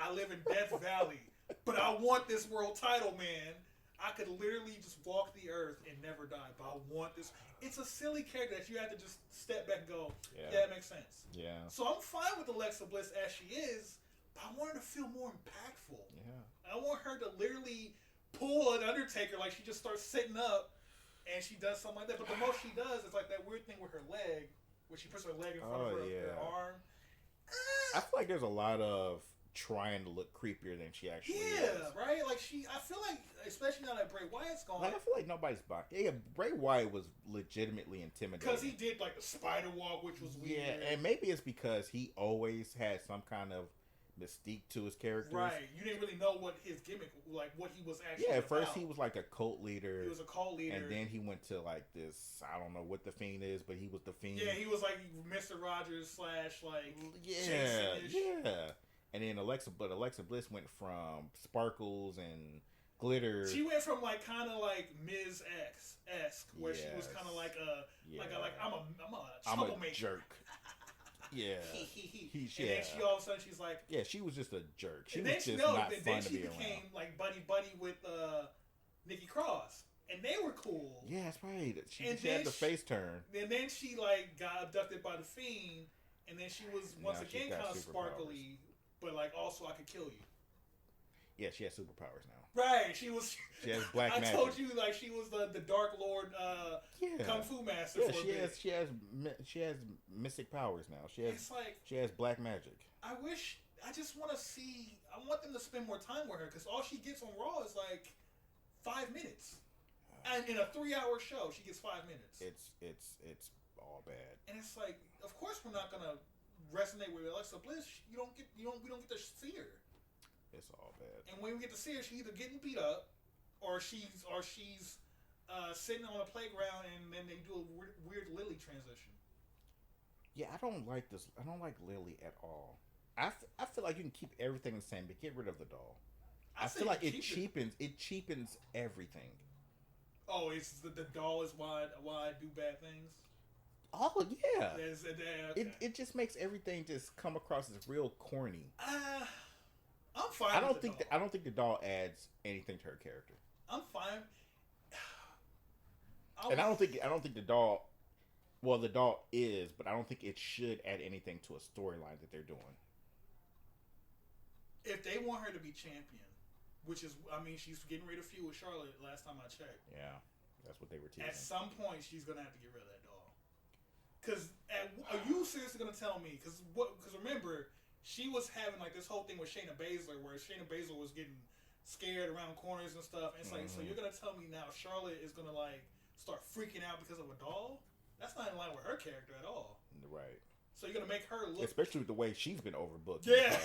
I live in Death Valley. But I want this world title, man. I could literally just walk the earth and never die. But I want this. It's a silly character that you have to just step back and go, yeah, that makes sense. Yeah. So I'm fine with Alexa Bliss as she is, but I want her to feel more impactful. Yeah. I want her to literally pull an Undertaker, like she just starts sitting up and she does something like that. But the most she does is like that weird thing with her leg, where she puts her leg in front of her arm. I feel like there's a lot of trying to look creepier than she actually is. Yeah, right? Like I feel like, especially now that Bray Wyatt's gone. Like, I feel like nobody's buying. Yeah, Bray Wyatt was legitimately intimidating. Because he did like the spider walk, which was weird. Yeah, and maybe it's because he always had some kind of mystique to his characters. Right. You didn't really know what his gimmick, like what he was actually at about. first he was like a cult leader. He was a cult leader. And then he went to like this, I don't know what the Fiend is, but he was the Fiend. Yeah, he was like Mr. Rogers / like Yeah. And then Alexa Bliss went from sparkles and glitter. She went from like kind of like Ms. X-esque, where she was kind of like I'm a troublemaker. Jerk. Yeah. And then she all of a sudden she's like, yeah, she was just a jerk. She and was then just not fun to be around. Then she became like buddy with Nikki Cross, and they were cool. Yeah, that's right. She had the face turn. And then she like got abducted by the Fiend, and then she was once again kind of sparkly. But like, also, I could kill you. Yeah, she has superpowers now. Right, she has black magic. I told you, like, she was the Dark Lord, Kung Fu master. Yeah, she has mystic powers now. She has black magic. I just want to see. I want them to spend more time with her because all she gets on Raw is like 5 minutes, and in a 3-hour show, she gets 5 minutes. It's all bad. And it's like, of course, we're not gonna resonate with Alexa Bliss. We don't get to see her. It's all bad. And when we get to see her, she's either getting beat up, or she's sitting on a playground, and then they do a weird Lily transition. Yeah, I don't like this. I don't like Lily at all. I feel like you can keep everything the same, but get rid of the doll. I feel like it cheapens everything. Oh, it's the doll is why I do bad things. Oh yeah, okay. It just makes everything just come across as real corny. I'm fine. I don't think the doll adds anything to her character. I'm fine. And I don't think the doll. Well, the doll is, but I don't think it should add anything to a storyline that they're doing. If they want her to be champion, which is, I mean, she's getting ready to feud with Charlotte. Last time I checked. Yeah, that's what they were teasing. At some point, she's gonna have to get rid of that doll. Because are you seriously gonna tell me? Because remember, she was having like this whole thing with Shayna Baszler, where Shayna Baszler was getting scared around corners and stuff. And it's like, so you're gonna tell me now Charlotte is gonna like start freaking out because of a doll? That's not in line with her character at all. Right. So you're gonna make her look, especially with the way she's been overbooked. Yeah.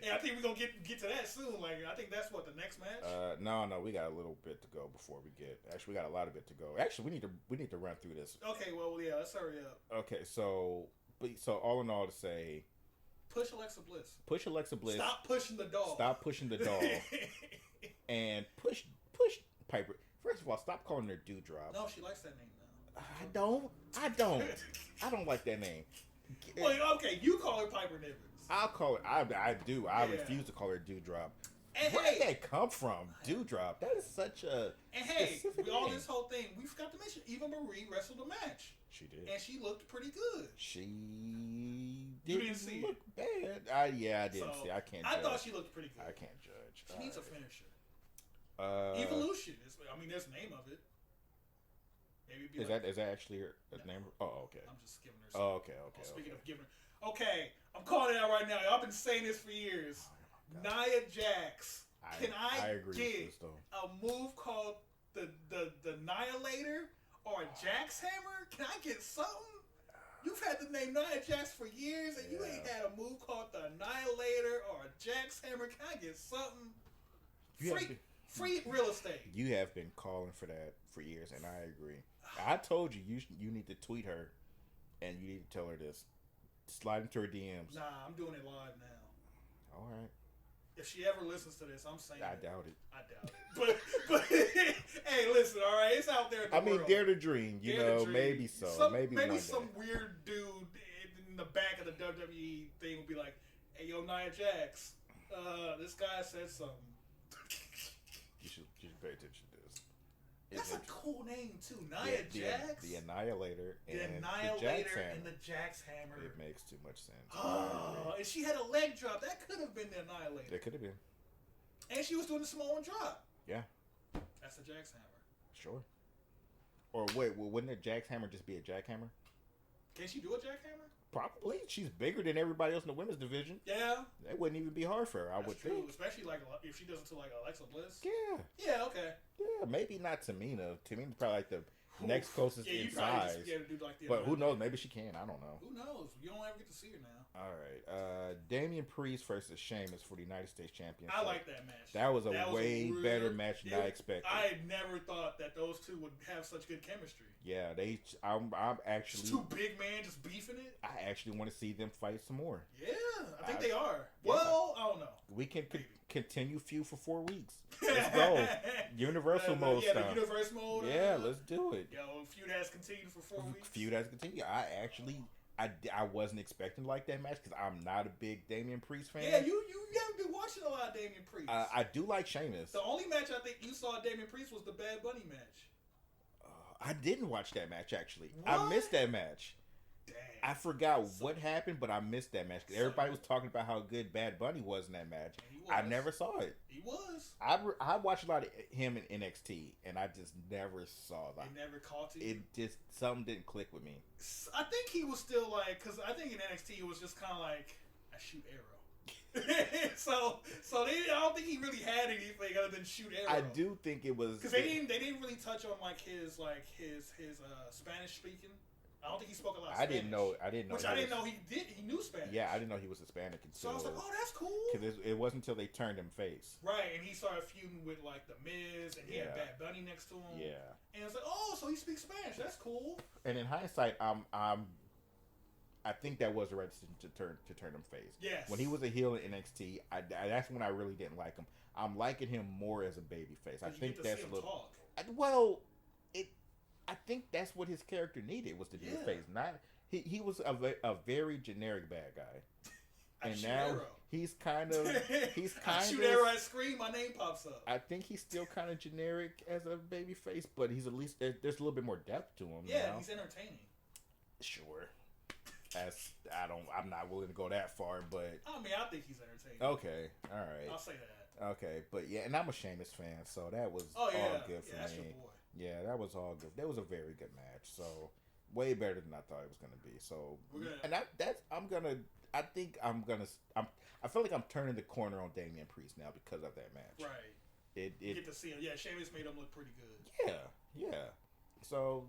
And I think we're gonna get to that soon. Like, I think that's what the next match. No, we got a little bit to go before we get. Actually, we got a lot of bit to go. Actually, we need to run through this. Okay, well, yeah, let's hurry up. Okay, so all in all, to say, push Alexa Bliss. Push Alexa Bliss. Stop pushing the doll. And push Piper. First of all, stop calling her Dewdrop. No, she likes that name now. I don't like that name. Well, okay, you call her Piper Niven. I'll call it. I do. I refuse to call her Dewdrop. And where did that come from? Dewdrop. That is such a. And hey, with all this whole thing, we forgot to mention Eva Marie wrestled a match. She did, and she looked pretty good. She didn't look bad. I didn't see. I can't. I thought she looked pretty good. I can't judge. She needs a finisher. Evolution. There's the name of it. Maybe is that actually her name? Oh, okay. I'm just giving her. Oh, okay. Speaking of giving her. Okay, I'm calling it out right now. I've been saying this for years. Nia Jax. Can I agree get a move called the Annihilator or a Jaxhammer? Can I get something? You've had the name Nia Jax for years, and you ain't had a move called the Annihilator or a Jaxhammer. Can I get something? Free real estate. You have been calling for that for years, and I agree. I told you you need to tweet her, and you need to tell her this. Slide into her DMs. Nah, I'm doing it live now. All right. If she ever listens to this, I'm saying I doubt it. I doubt it. But hey, listen, all right, it's out there in the world. Dare to dream. You know, maybe so. Maybe some weird dude in the back of the WWE thing will be like, "Hey, yo, Nia Jax, this guy said something." You should pay attention to this. That's a cool name too, Nia Jax. The Annihilator and the Jaxhammer. It makes too much sense. Oh, and she had a leg drop. That could have been the Annihilator. It could have been. And she was doing the Samoan drop. Yeah. That's a Jaxhammer. Sure. Or wait, wouldn't a Jaxhammer just be a jackhammer? Can she do a jackhammer? Probably. She's bigger than everybody else in the women's division. Yeah. That wouldn't even be hard for her, I would think. Especially like if she does it to like Alexa Bliss. Yeah. Yeah, okay. Yeah, maybe not Tamina. Tamina's probably like the next closest in size. Just be able to do like the but who knows? Maybe she can. I don't know. Who knows? You don't ever get to see her now. All right. Damian Priest versus Sheamus for the United States Championship. I like that match. That was a way better match than I expected. I never thought that those two would have such good chemistry. Yeah, I'm actually just two big men just beefing it. I actually want to see them fight some more. Yeah, I think they are. Yeah. Well, I don't know. We can continue feud for 4 weeks. Let's go. Universal mode stuff. The universe mode. Yeah, let's do it. Yo, feud has continued for 4 weeks. Feud has continued. I wasn't expecting to like that match because I'm not a big Damian Priest fan. Yeah, you haven't been watching a lot of Damian Priest. I do like Sheamus. The only match I think you saw of Damian Priest was the Bad Bunny match. I didn't watch that match actually. What? I missed that match. Dang. I forgot what happened, but I missed that match because everybody was talking about how good Bad Bunny was in that match. I never saw it. He was. I watched a lot of him in NXT, and I just never saw that. It never caught you. It just something didn't click with me. I think he was still like, because I think in NXT it was just kind of like I shoot arrow. so I don't think he really had anything other than shoot arrow. I do think it was because they didn't really touch on his Spanish speaking. I don't think he spoke a lot of Spanish. I didn't know. Which I didn't know he did. He knew Spanish. Yeah, I didn't know he was Hispanic until. So I was like, oh, that's cool. Because it wasn't until they turned him face. Right, and he started feuding with like the Miz, and he had Bad Bunny next to him. Yeah. And it's like, oh, so he speaks Spanish. That's cool. And in hindsight, I think that was the right decision to turn him face. Yes. When he was a heel in NXT, that's when I really didn't like him. I'm liking him more as a babyface. I think that's a little. I think that's what his character needed was to be his face. Not he was a very generic bad guy, and now arrow. he's kind of I shoot arrow, I scream, my name pops up. I think he's still kind of generic as a babyface, but he's at least there's a little bit more depth to him. Yeah, he's entertaining. Sure. I'm not willing to go that far, but I think he's entertaining. Okay, all right. I'll say that. Okay, but yeah, and I'm a Sheamus fan, so that was all good for that's me. Your boy. Yeah, that was all good. That was a very good match. So way better than I thought it was gonna be. So I feel like I'm turning the corner on Damian Priest now because of that match. Right. You get to see him. Yeah, Sheamus made him look pretty good. Yeah. So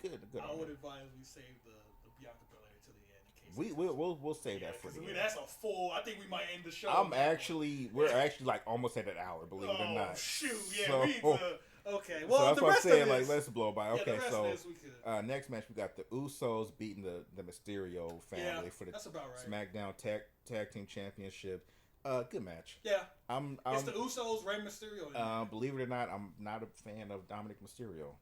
good. I would advise we save the Bianca Belair to the end in case we'll save that for the end. That's a full. I think we might end the show. We're actually like almost at an hour, believe it or not. Oh shoot! Yeah, so, okay. Well, so that's the what rest I'm saying. of this, like, let's blow by. Okay, the rest of this next match we got the Usos beating the Mysterio family for the SmackDown Tag Team Championship. Good match. Yeah. It's the Usos, Rey Mysterio. Believe it or not, I'm not a fan of Dominic Mysterio.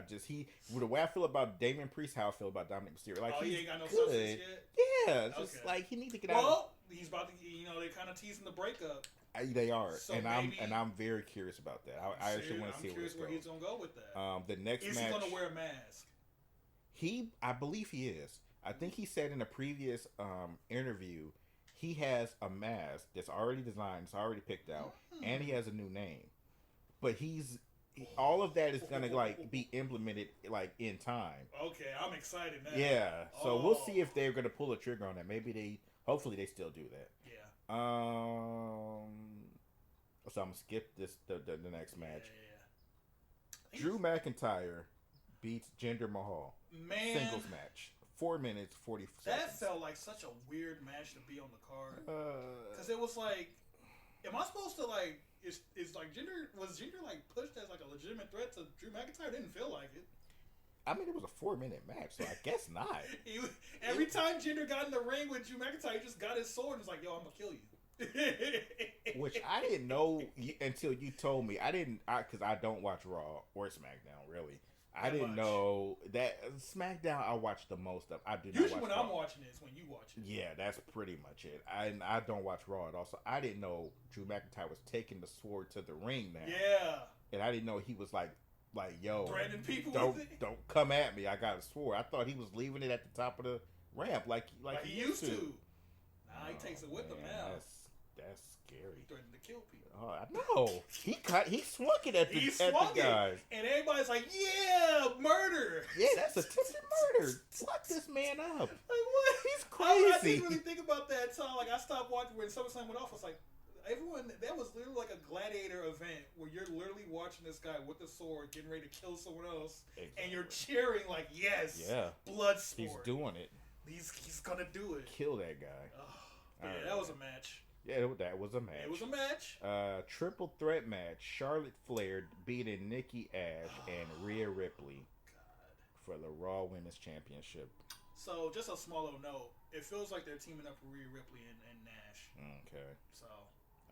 The way I feel about Damian Priest, how I feel about Dominic Mysterio. Like, he ain't got no substance yet? Yeah, just like he needs to get out. Well, he's about to. They're kind of teasing the breakup. They are, so and I'm very curious about that. I actually want to see where he's gonna go with that. The next match, is he gonna wear a mask? I believe he is. I think he said in a previous interview he has a mask that's already designed, it's already picked out, and he has a new name. But all of that is gonna be implemented in time. Okay, I'm excited now. Yeah, so we'll see if they're gonna pull a trigger on that. Hopefully they still do that. Yeah. So I'm gonna skip the next match. Yeah. Drew McIntyre beats Jinder Mahal. Man, Singles match. 4 minutes, 40 seconds. that felt like such a weird match to be on the card. Because it was like, am I supposed to like, is like was Jinder like pushed as like a legitimate threat to Drew McIntyre? Didn't feel like it. I mean, it was a 4-minute match, so I guess not. Every time Jinder got in the ring with Drew McIntyre, he just got his sword and was like, yo, I'm going to kill you. Which I didn't know until you told me. Because I don't watch Raw or SmackDown, really. I didn't know that SmackDown I watch the most of. I do not Usually watch when Raw. I'm watching it, it's when you watch it. Yeah, that's pretty much it. I don't watch Raw at all, so I didn't know Drew McIntyre was taking the sword to the ring now. Yeah. And I didn't know he was like, yo, branding people don't with it. don't come at me. I got a sword. I thought he was leaving it at the top of the ramp, like he used to. Nah, he takes it with him now. That's scary. He threatened to kill people. Oh, I know. He swung it at the guys. And everybody's like, yeah, murder. Yeah, that's attempted murder. Lock this man up. Like, what? He's crazy. I didn't really think about that until I stopped watching when SummerSlam went off. I was like, everyone, that was literally like a gladiator event where you're literally watching this guy with a sword getting ready to kill someone else. Exactly. And you're cheering like, yes, blood sport. He's doing it. He's going to do it. Kill that guy. Yeah, that was a match. Yeah, that was a match. It was a match. Triple threat match. Charlotte Flair beating Nikki Ash and Rhea Ripley for the Raw Women's Championship. So, just a small little note. It feels like they're teaming up for Rhea Ripley and Nash. Okay. So.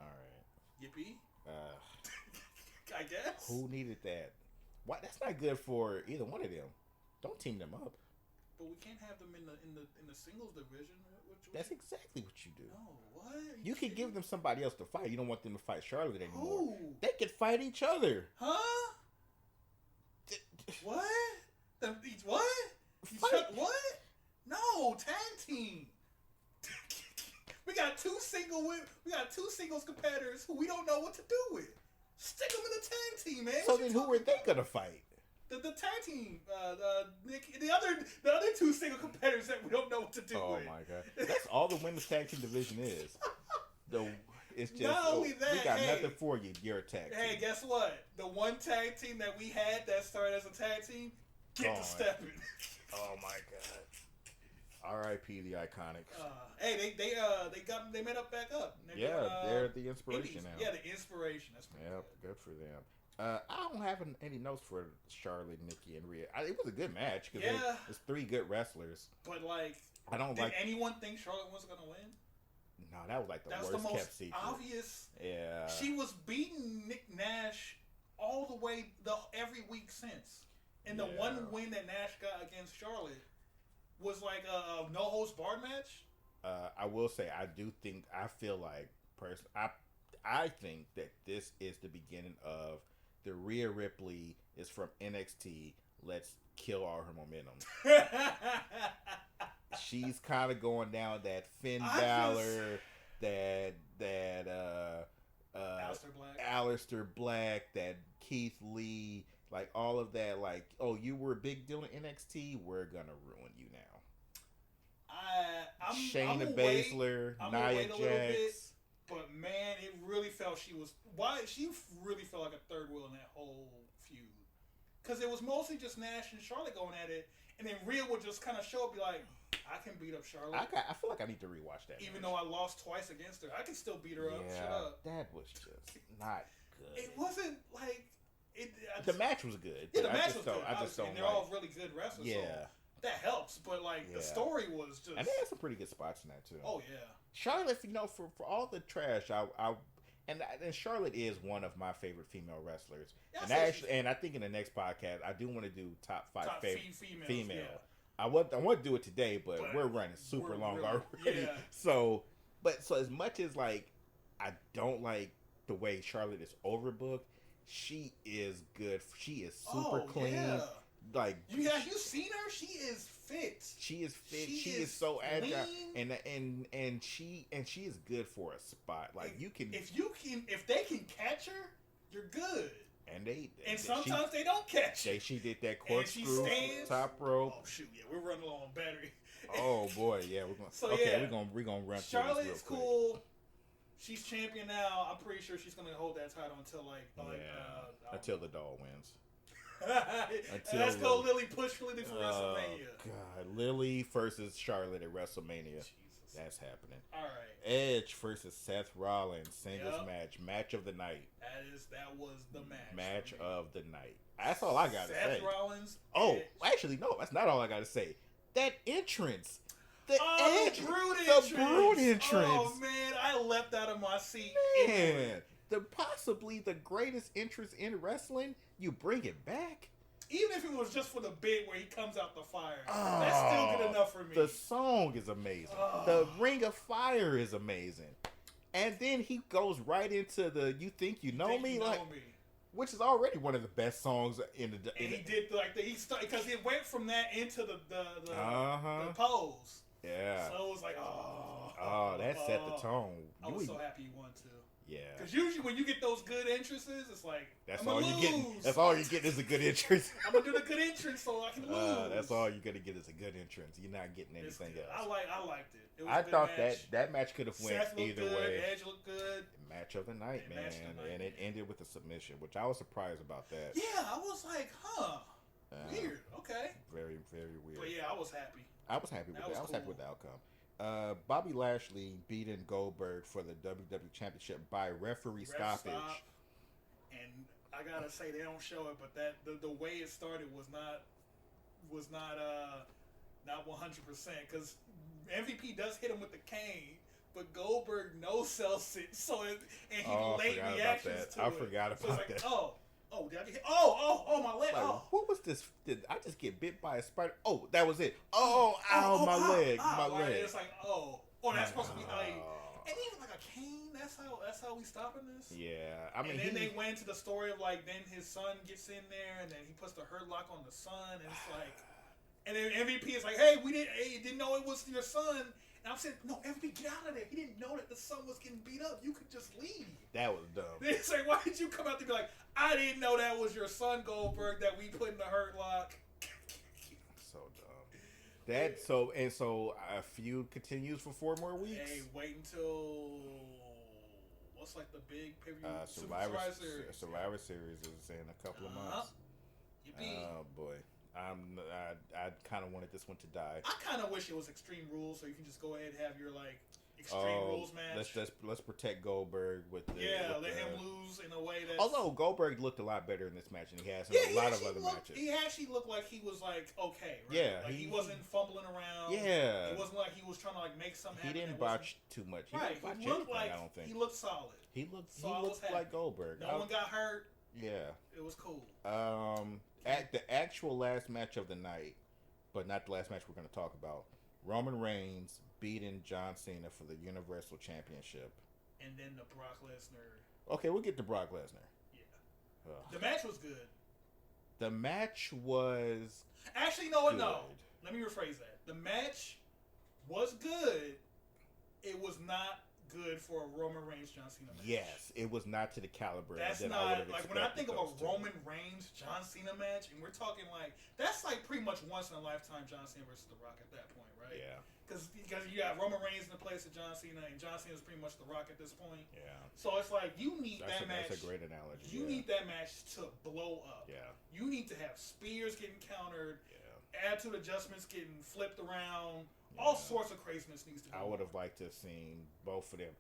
All right. Yippee. I guess. Who needed that? Why? That's not good for either one of them. Don't team them up. But we can't have them in the singles division. That's exactly what you do. No, what? You can give them somebody else to fight. You don't want them to fight Charlotte anymore. Who? They could fight each other. Huh? What? What? What? No, tag team. We got two singles competitors who we don't know what to do with. Stick them in the tag team, man. So then, who were they gonna fight? The tag team, the other two single competitors that we don't know what to do with. Oh my god, that's all the women's tag team division is. It's just not only that, we got nothing for you. You're a tag team. Hey, guess what? The one tag team that we had that started as a tag team, get to stepping. Oh my god. R.I.P. the Iconics. Hey, they made up back up. They're the inspiration now. Yeah, the inspiration. That's pretty good for them. I don't have any notes for Charlotte, Nikki, and Rhea. It was a good match because it's three good wrestlers. But like, did anyone think Charlotte was gonna win? No, that was like the worst kept secret. Obvious. Yeah. She was beating Nick Nash all the way every week since, and the one win that Nash got against Charlotte was like a no holds barred match. I will say I feel like I think that this is the beginning of the Rhea Ripley is from NXT. Let's kill all her momentum. She's kind of going down that Finn Balor, that Aleister Black, that Keith Lee, like all of that. Like, oh, you were a big deal in NXT. We're gonna ruin you now. Shayna Baszler, Nia Jax. But man, it really felt she really felt like a third wheel in that whole feud. Because it was mostly just Nash and Charlotte going at it, and then Rhea would just kind of show up, be like, I can beat up Charlotte. I feel like I need to rewatch that. Even though I lost twice against her, I can still beat her up. Shut up. That was just not good. It wasn't like the match was good. Yeah, the match was good. I just don't. And they're all really good wrestlers. Yeah. So that helps, but like the story was just. And they had some pretty good spots in that too. Oh yeah. Charlotte, for all the trash, and Charlotte is one of my favorite female wrestlers. Yeah, and I think in the next podcast, I do want to do top favorite female. Yeah. I want to do it today, but we're running super long already. Yeah. So as much as like I don't like the way Charlotte is overbooked, she is good. She is super clean. Yeah. Like have you seen her? She is fit. She is fit. She is so agile, and she is good for a spot. Like if they can catch her, you're good. And sometimes they don't catch her. She did that corkscrew top rope. Oh shoot! Yeah, we're running low on battery. Oh boy, yeah, we're going. So we're gonna run. Charlotte's cool. She's champion now. I'm pretty sure she's gonna hold that title until until the doll wins. Let's go, Lily. Push Lily for WrestleMania. God, Lily versus Charlotte at WrestleMania. Jesus. That's happening. All right. Edge versus Seth Rollins singles match of the night. That was the match. Match of the night. That's all I gotta say. Seth Rollins. Oh, actually, no, that's not all I gotta say. That entrance. The Brood entrance. Oh man, I leapt out of my seat. Man, possibly the greatest entrance in wrestling. You bring it back. Even if it was just for the bit where he comes out the fire, that's still good enough for me. The song is amazing. The Ring of Fire is amazing. And then he goes right into the "You Think You Know Me," which is already one of the best songs in the. And he did he started because it went from that into the pose. Yeah. So it was like, that set the tone. I was so happy you won too. Yeah. Because usually when you get those good entrances, it's like that's all you're getting. That's all you're getting is a good entrance. I'm gonna do the good entrance so I can lose. That's all you're gonna get is a good entrance. You're not getting anything else. I liked it. It was I thought match. that match could have went either good, way. Edge looked good. Match of the night, man, and it ended with a submission, which I was surprised about that. Yeah, I was like, weird. Okay. Very, very weird. But yeah, I was happy. I was happy with that. I was happy with the outcome. Bobby Lashley beating Goldberg for the WWE Championship by referee stoppage. And I gotta say, they don't show it, but that the way it started was not 100% because MVP does hit him with the cane, but Goldberg no sells it. So and he late reactions to it. I forgot about that. Oh, did I get hit? Oh, my leg. What was this? Did I just get bit by a spider? Oh, that was it. My leg. My leg. It's like, that's supposed to be like, and even like a cane. That's how we stopping this. Yeah, I mean, and then they went into the story of like, then his son gets in there, and then he puts the hurt lock on the son, and it's like, and then MVP is like, hey, you didn't know it was your son. And I'm saying, no, MVP, get out of there. He didn't know that the son was getting beat up. You could just leave. That was dumb. They say, why did you come out to be like, I didn't know that was your son, Goldberg, that we put in the hurt lock. So dumb. So a feud continues for 4 more weeks. Hey, wait until what's like the big pay-per-view Survivor Series is in a couple of months. Yippee. Oh boy. I kind of wanted this one to die. I kind of wish it was Extreme Rules, so you can just go ahead and have your like Extreme Rules match. Let's protect Goldberg with the let him lose in a way that. Although Goldberg looked a lot better in this match than he has in a lot of other matches. He actually looked like he was like okay, right? Yeah, like he wasn't fumbling around. Yeah, it wasn't like he was trying to like make something happen. He didn't botch too much. He looked like I don't think he looked solid. He looked like Goldberg. No one got hurt. Yeah, it was cool. At the actual last match of the night, but not the last match we're going to talk about, Roman Reigns beating John Cena for the Universal Championship. And then the Brock Lesnar. Okay, we'll get to Brock Lesnar. Yeah. The match was good. The match was... Actually, no. Let me rephrase that. The match was good. It was not good for a Roman Reigns John Cena match. Yes, it was not to the caliber that not I would have like when I think of a Roman Reigns John Cena match, and we're talking like that's like pretty much once in a lifetime John Cena versus The Rock at that point, right? Yeah. Because you got Roman Reigns in the place of John Cena, and John Cena is pretty much The Rock at this point. Yeah. So it's like you need that match. That's a great analogy. You need that match to blow up. Yeah. You need to have spears getting countered. Yeah. Attitude adjustments getting flipped around. Yeah. All sorts of craziness needs to go. I would have liked to have seen both of them.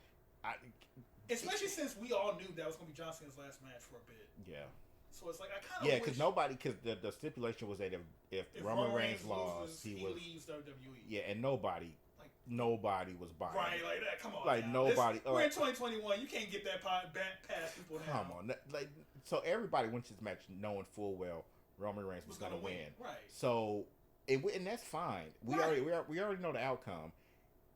Especially since we all knew that was going to be John Cena's last match for a bit. Yeah. So it's like I kind of because the stipulation was that if Roman Reigns lost, he leaves WWE. Yeah, and nobody was buying. Right, like that. Come on. Like now. nobody. We're in 2021. You can't get that back past people now. Come on, so everybody went to this match knowing full well Roman Reigns was going to win. Right. So and that's fine. We already know the outcome.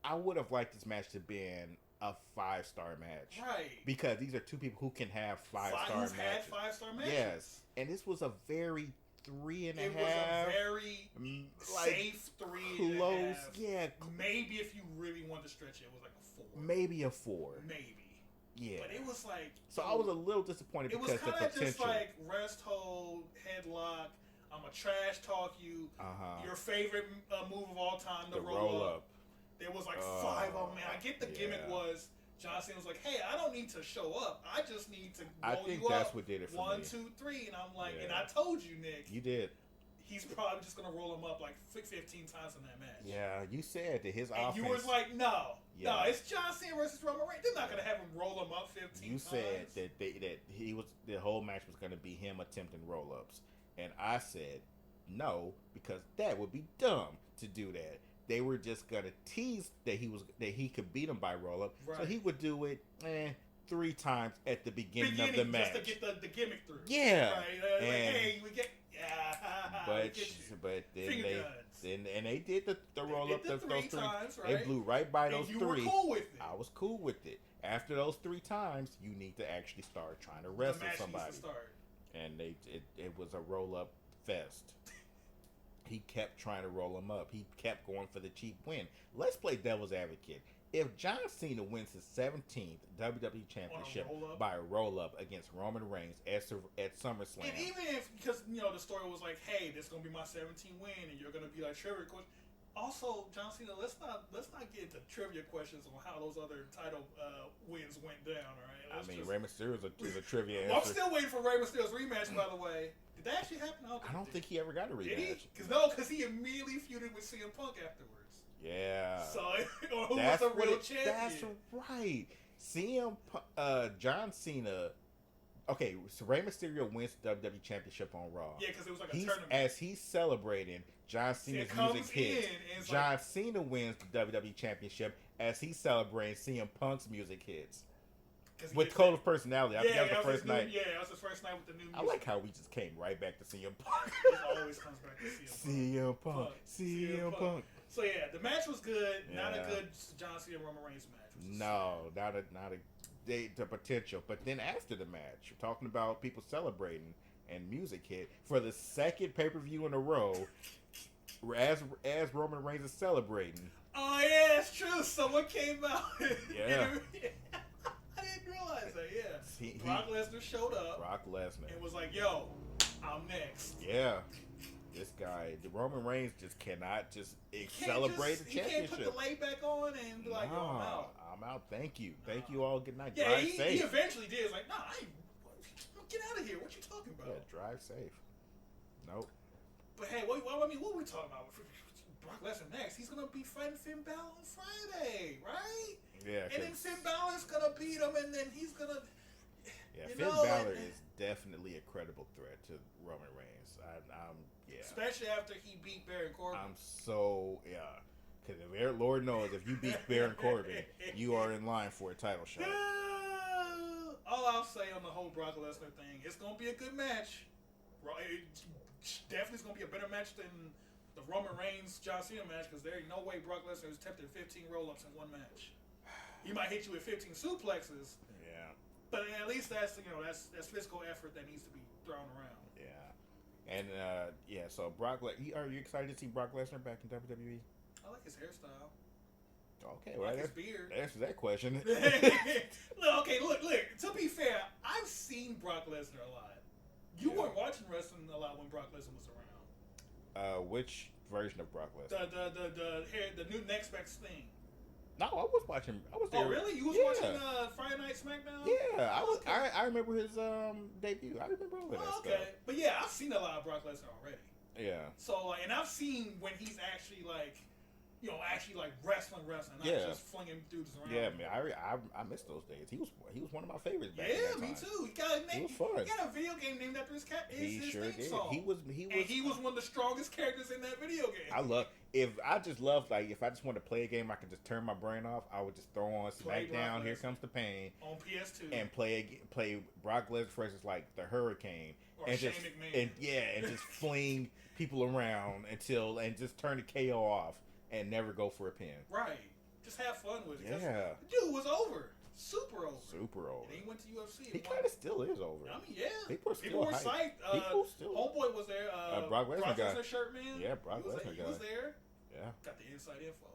I would have liked this match to been a 5-star match. Right. Because these are two people who can have 5-star matches. Had 5-star matches. Yes. And this was a very 3.5. It was a very safe 3.5. Close. Yeah. Maybe if you really wanted to stretch it, it was like a 4. Maybe a 4. Maybe. Yeah. But it was like... So I was a little disappointed because the potential. It was kind of just like rest hold, headlock, I'm going to trash talk you. Your favorite move of all time, the roll up. There was like 5 of them. Man, I get the gimmick was John Cena was like, "Hey, I don't need to show up. I just need to I roll think you that's up. what did it for 1, me. 2, 3." And I'm like, Yeah. and I told you, Nick, You did. he's probably just gonna roll him up like 15 times in that match. Yeah, you said that his And offense. you was like, no, Yeah. it's John Cena versus Roman Reigns. They're not gonna have him roll him up 15 You times. said that the whole match was going to be him attempting roll ups, and I said no because that would be dumb to do that. They were just going to tease that he could beat him by roll up, Right. so he would do it 3 times at the beginning of the match. Just to get the gimmick through. Yeah. Right? Like, hey, we get But then finger they guns. and they did the roll up did the those 3 three times, They right? blew right by those and you 3. were cool with it. I was cool with it. After those 3 times, you need to actually start trying to wrestle the match somebody. Needs to start. And it was a roll up fest. He kept trying to roll him up. He kept going for the cheap win. Let's play devil's advocate. If John Cena wins his 17th WWE Championship by a roll up against Roman Reigns at SummerSlam, and even if, because the story was like, hey, this is gonna be my 17th win, and you're gonna be like trivia question. Also, John Cena, let's not get into trivia questions on how those other title wins went down. All right. Rey Mysterio is a trivia Well, I'm answer. still waiting for Rey Mysterio's rematch. By the way, did that actually happen? I don't think he ever got a Did he? rematch. Because he immediately feuded with CM Punk afterwards. Yeah. So who was the real champion? That's right. John Cena. Okay, so Rey Mysterio wins the WWE Championship on Raw. Yeah, because it was like a tournament. As he's celebrating, John Cena's music hits. John Cena wins the WWE Championship as he's celebrating. CM Punk's music hits. With Code of Personality. I think that was the first night. Yeah, that was his first night with the new music. I like how we just came right back to CM Punk. It always comes back to CM Punk. CM Punk. So yeah, the match was good. Yeah. Not a good John Cena Roman Reigns match. No, not a the potential. But then after the match, you're talking about people celebrating and music hit for the second pay-per-view in a row. As Roman Reigns is celebrating. Oh yeah, that's true. Someone came out. Yeah. I didn't realize that. Yeah. Brock Lesnar showed up. Brock Lesnar. And was like, "Yo, I'm next." Yeah. This guy, the Roman Reigns, just cannot celebrate the championship. He can't put the lay back on and be like, "Yo, I'm out." I'm out. Thank you. Thank you all. Good night. Yeah, drive safe. He eventually did. He's like, "Nah, get out of here. What you talking about?" Yeah, drive safe. Nope. But hey, what are we talking about? Brock Lesnar next. He's gonna be fighting Finn Balor on Friday, right? Yeah. And then Finn Balor's gonna beat him, and then he's gonna. Yeah, Finn Balor is definitely a credible threat to Roman Reigns. Yeah. Especially after he beat Baron Corbin. Because Lord knows if you beat Baron Corbin, you are in line for a title shot. All I'll say on the whole Brock Lesnar thing, it's gonna be a good match. Definitely, it's gonna be a better match than the Roman Reigns John Cena match, because there ain't no way Brock Lesnar has attempted 15 roll-ups in one match. He might hit you with 15 suplexes. Yeah. But at least that's physical effort that needs to be thrown around. Yeah. And so Brock, are you excited to see Brock Lesnar back in WWE? I like his hairstyle. Okay, well, his beard. That answers that question. Look. To be fair, I've seen Brock Lesnar a lot. You weren't watching wrestling a lot when Brock Lesnar was around. Which version of Brock Lesnar? The new Next Best Thing. No, I was watching. I was there. Oh, really? You was watching Friday Night SmackDown? Yeah, I remember his debut. I remember all of that stuff. But yeah, I've seen a lot of Brock Lesnar already. Yeah. So and I've seen when he's actually wrestling, not just flinging dudes around. Yeah, man, I miss those days. He was one of my favorites back then. in that Me time. too. He was fun. He got a video game named after his He sure theme did. song. He was one of the strongest characters in that video game. If I just want to play a game, I could just turn my brain off. I would just throw on SmackDown. Here Comes the Pain on PS2 and play Brock Lesnar versus like the Hurricane or and Shane just McMahon. and just fling people around and just turn the KO off and never go for a pin. Right. Just have fun with it. Yeah. The dude was over. Super over. And he went to UFC. He kind of still is over. I mean, yeah. People were psyched. Homeboy was there. Brock Lesnar shirt man. Yeah, Brock Lesnar guy. He was there. Yeah. Got the inside info.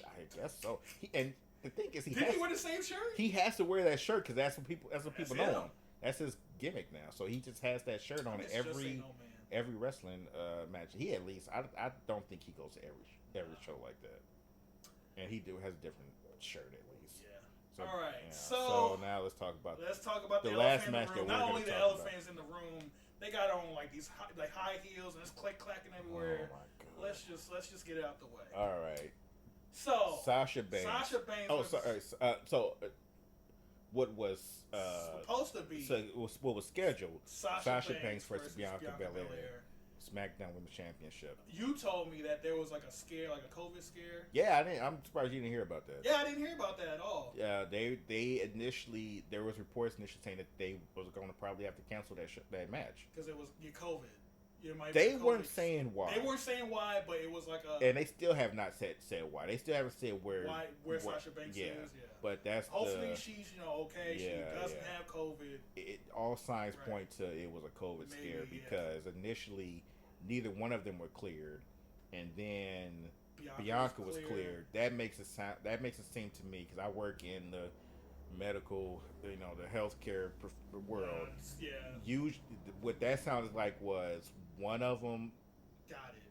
I guess so. And the thing is, he wear the same shirt? He has to wear that shirt because that's what people know him. That's his gimmick now. So he just has that shirt on every wrestling match. He at least I don't think he goes to every show like that. And he has a different shirt at least. Yeah. All right. Yeah. So now let's talk about the last elephant match in the that room. we're Not going only to the talk elephants in the room, they got on like these high heels and it's clacking everywhere. Oh my god. Let's just get it out the way. All right. So Sasha Banks. Oh, was sorry. What was supposed to be? So what was scheduled? Sasha Banks versus Bianca Belair. SmackDown Women's Championship. You told me that there was like a scare, like a COVID scare. Yeah, I'm surprised you didn't hear about that. Yeah, I didn't hear about that at all. Yeah, they initially, there was reports initially saying that they was going to probably have to cancel that match because it was COVID. They weren't saying why. They weren't saying why, but it was like a. And they still have not said why. They still haven't said where Sasha Banks is. Yeah, but that's hopefully she's okay. She doesn't have COVID. All signs point to it was a COVID scare because initially neither one of them were cleared, and then Bianca was cleared. That makes it seem to me, because I work in the medical, the healthcare world. Usually, what that sounded like was one of them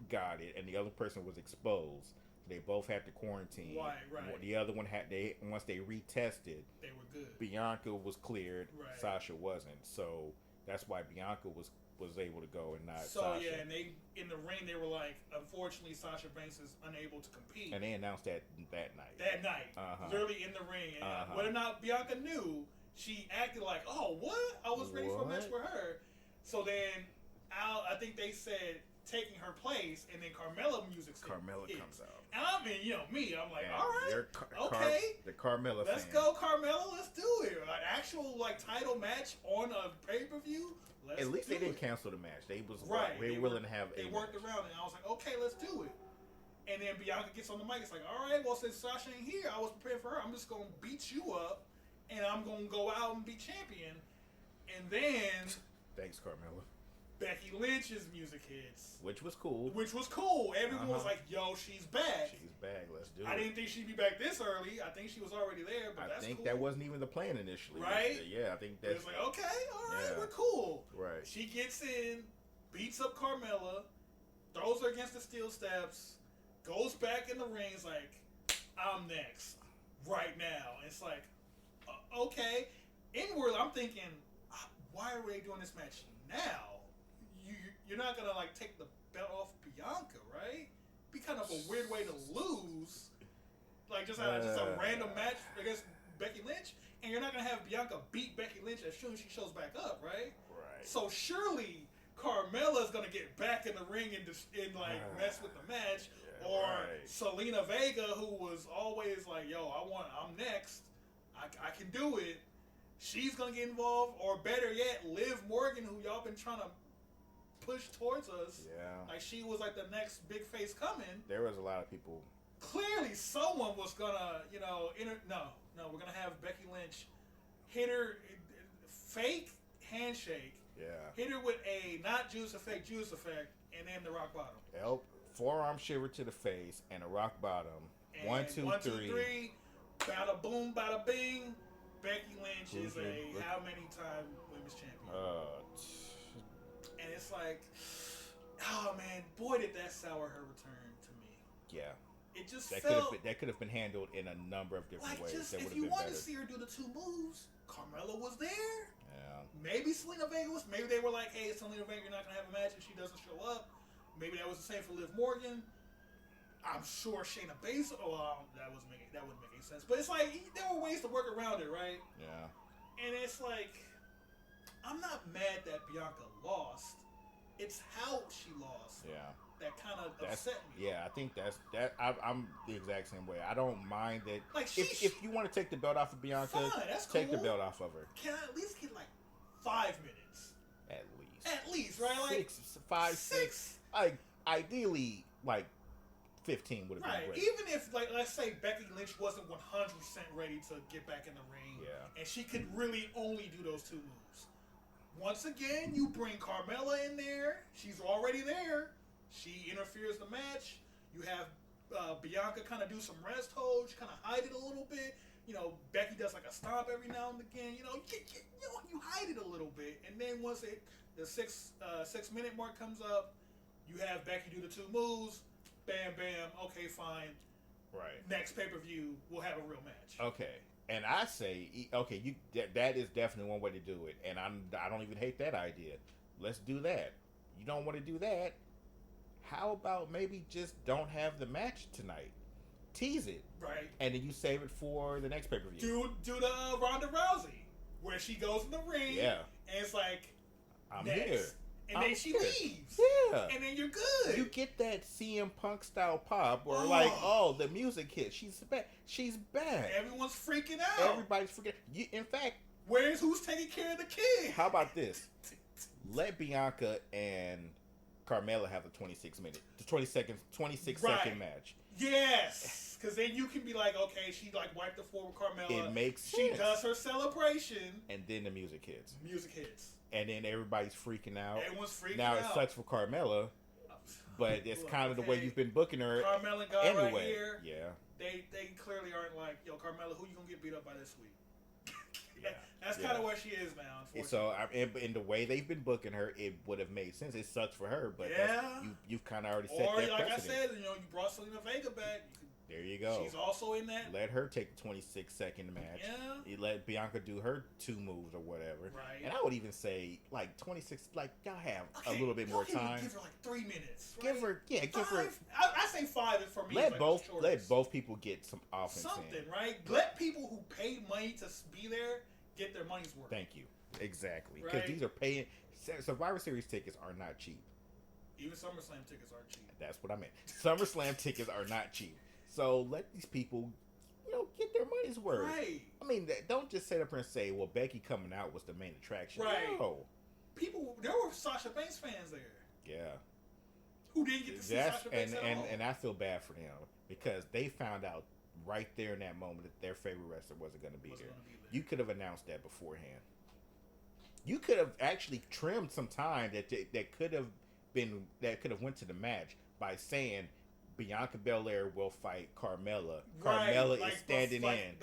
got it, and the other person was exposed. They both had to quarantine. Right. The other one once they retested, they were good. Bianca was cleared. Right. Sasha wasn't. So that's why Bianca was able to go and not Sasha. So yeah, and they in the ring they were like, unfortunately, Sasha Banks is unable to compete. And they announced that night. That night, literally in the ring. And whether or not Bianca knew, she acted like, "Oh, what? I was ready for a match with her." So then, I think they said taking her place, and then Carmella music. Carmella comes out. And I mean, me, I'm like, all right, okay, the Carmella. Let's go, Carmella. Let's do it. An actual title match on a pay-per-view. At least they didn't cancel the match. They was they willing to have. They worked around it. And I was like, okay, let's do it. And then Bianca gets on the mic. It's like, all right, well, since Sasha ain't here, I was prepared for her. I'm just gonna beat you up, and I'm gonna go out and be champion. And then, thanks, Carmella. Becky Lynch's music hits, which was cool. Everyone was like, "Yo, she's back. She's back. Let's do it." I didn't think she'd be back this early. I think she was already there, but I think that wasn't even the plan initially. Right? Yeah, I think that's. It's like, okay, all right, we're cool. Right. She gets in, beats up Carmella, throws her against the steel steps, goes back in the ring. It's like, I'm next, right now. It's like, okay. Inward, I'm thinking, why are they doing this match now? You're not gonna take the belt off Bianca, right? Be kind of a weird way to lose, just a random match against Becky Lynch, and you're not gonna have Bianca beat Becky Lynch as soon as she shows back up, right? Right. So surely Carmella's gonna get back in the ring and mess with the match, Selena Vega, who was always like, "Yo, I'm next, I can do it." She's gonna get involved, or better yet, Liv Morgan, who y'all been trying to push towards us. Yeah. She was the next big face coming. There was a lot of people. Clearly, someone was gonna, No, we're gonna have Becky Lynch hit her fake handshake. Yeah. Hit her with a not Juice effect, and then the rock bottom. Forearm shiver to the face and a rock bottom. And 1, 2, 3. Bada boom, bada bing. Becky Lynch is how many time women's champion? And it's like, oh man, boy, did that sour her return to me. Yeah. It just that could have been handled in a number of different ways. If you wanted to see her do the two moves, Carmella was there. Yeah. Maybe Selena Vega was. Maybe they were like, hey, Selena Vega, you're not gonna have a match if she doesn't show up. Maybe that was the same for Liv Morgan. I'm sure Shayna Baszler. That wouldn't make any sense. But it's like there were ways to work around it, right? Yeah. And it's like, I'm not mad that Bianca lost. It's how she lost. Yeah. That kind of upset me. Yeah, I think I'm the exact same way. I don't mind that. If you want to take the belt off of Bianca, fine, that's take cool. the belt off of her. Can I at least get 5 minutes? At least, right? 6. Ideally, 15 would have been great. Even if, let's say Becky Lynch wasn't 100% ready to get back in the ring, and she could really only do those two moves. Once again, you bring Carmella in there. She's already there. She interferes the match. You have Bianca kind of do some rest holds, kind of hide it a little bit. Becky does a stomp every now and again. You hide it a little bit, and then once the 6 minute mark comes up, you have Becky do the two moves. Bam, bam. Okay, fine. Right. Next pay-per-view, we'll have a real match. Okay. And I say, okay, that is definitely one way to do it, and I don't even hate that idea. Let's do that. You don't want to do that? How about maybe just don't have the match tonight? Tease it, Right. and then you save it for the next pay per view. Do the Ronda Rousey where she goes in the ring. Yeah. And it's like, I'm next. here. And then she leaves. Yeah. And then you're good. You get that CM Punk style pop, or like, the music hit. She's back. She's back. Everyone's freaking out. Everybody's freaking. In fact, who's taking care of the kid? How about this? Let Bianca and Carmella have the 26 second match. Yes, because then you can be like, okay, she like wiped the floor with Carmella. It makes sense. She does her celebration, and then the music hits. And then everybody's freaking out. Everyone's freaking now out. Now it sucks for Carmella, but it's kind of the way you've been booking her. Carmella got anyway. Right here. Yeah. They clearly aren't like, yo, Carmella, who you gonna get beat up by this week? Yeah. That's kind of where she is now. So, in the way they've been booking her, it would have made sense. It sucks for her, but you've kind of already set that precedent. Or like I said, you brought Selena Vega back. There you go. She's also in that. Let her take the 26-second match. Yeah. You let Bianca do her 2 moves or whatever. Right. And I would even say, like, 26, like, y'all have a little bit more time. Give her like 3 minutes. Right? Give her. I say 5 is for me. Let both people get some offense. Something, right? Let people who paid money to be there get their money's worth. Thank you. Exactly. Because these are paying. Survivor Series tickets are not cheap. Even SummerSlam tickets aren't cheap. That's what I meant. SummerSlam tickets are not cheap. So let these people, get their money's worth. Right. I mean, don't just sit up and say, well, Becky coming out was the main attraction. Right. No. There were Sasha Banks fans there. Yeah. Who didn't get to see Sasha Banks at all. And I feel bad for them because they found out right there in that moment that their favorite wrestler wasn't going to be there. You could have announced that beforehand. You could have actually trimmed some time that could have went to the match by saying Bianca Belair will fight Carmella. Right, Carmella is standing in.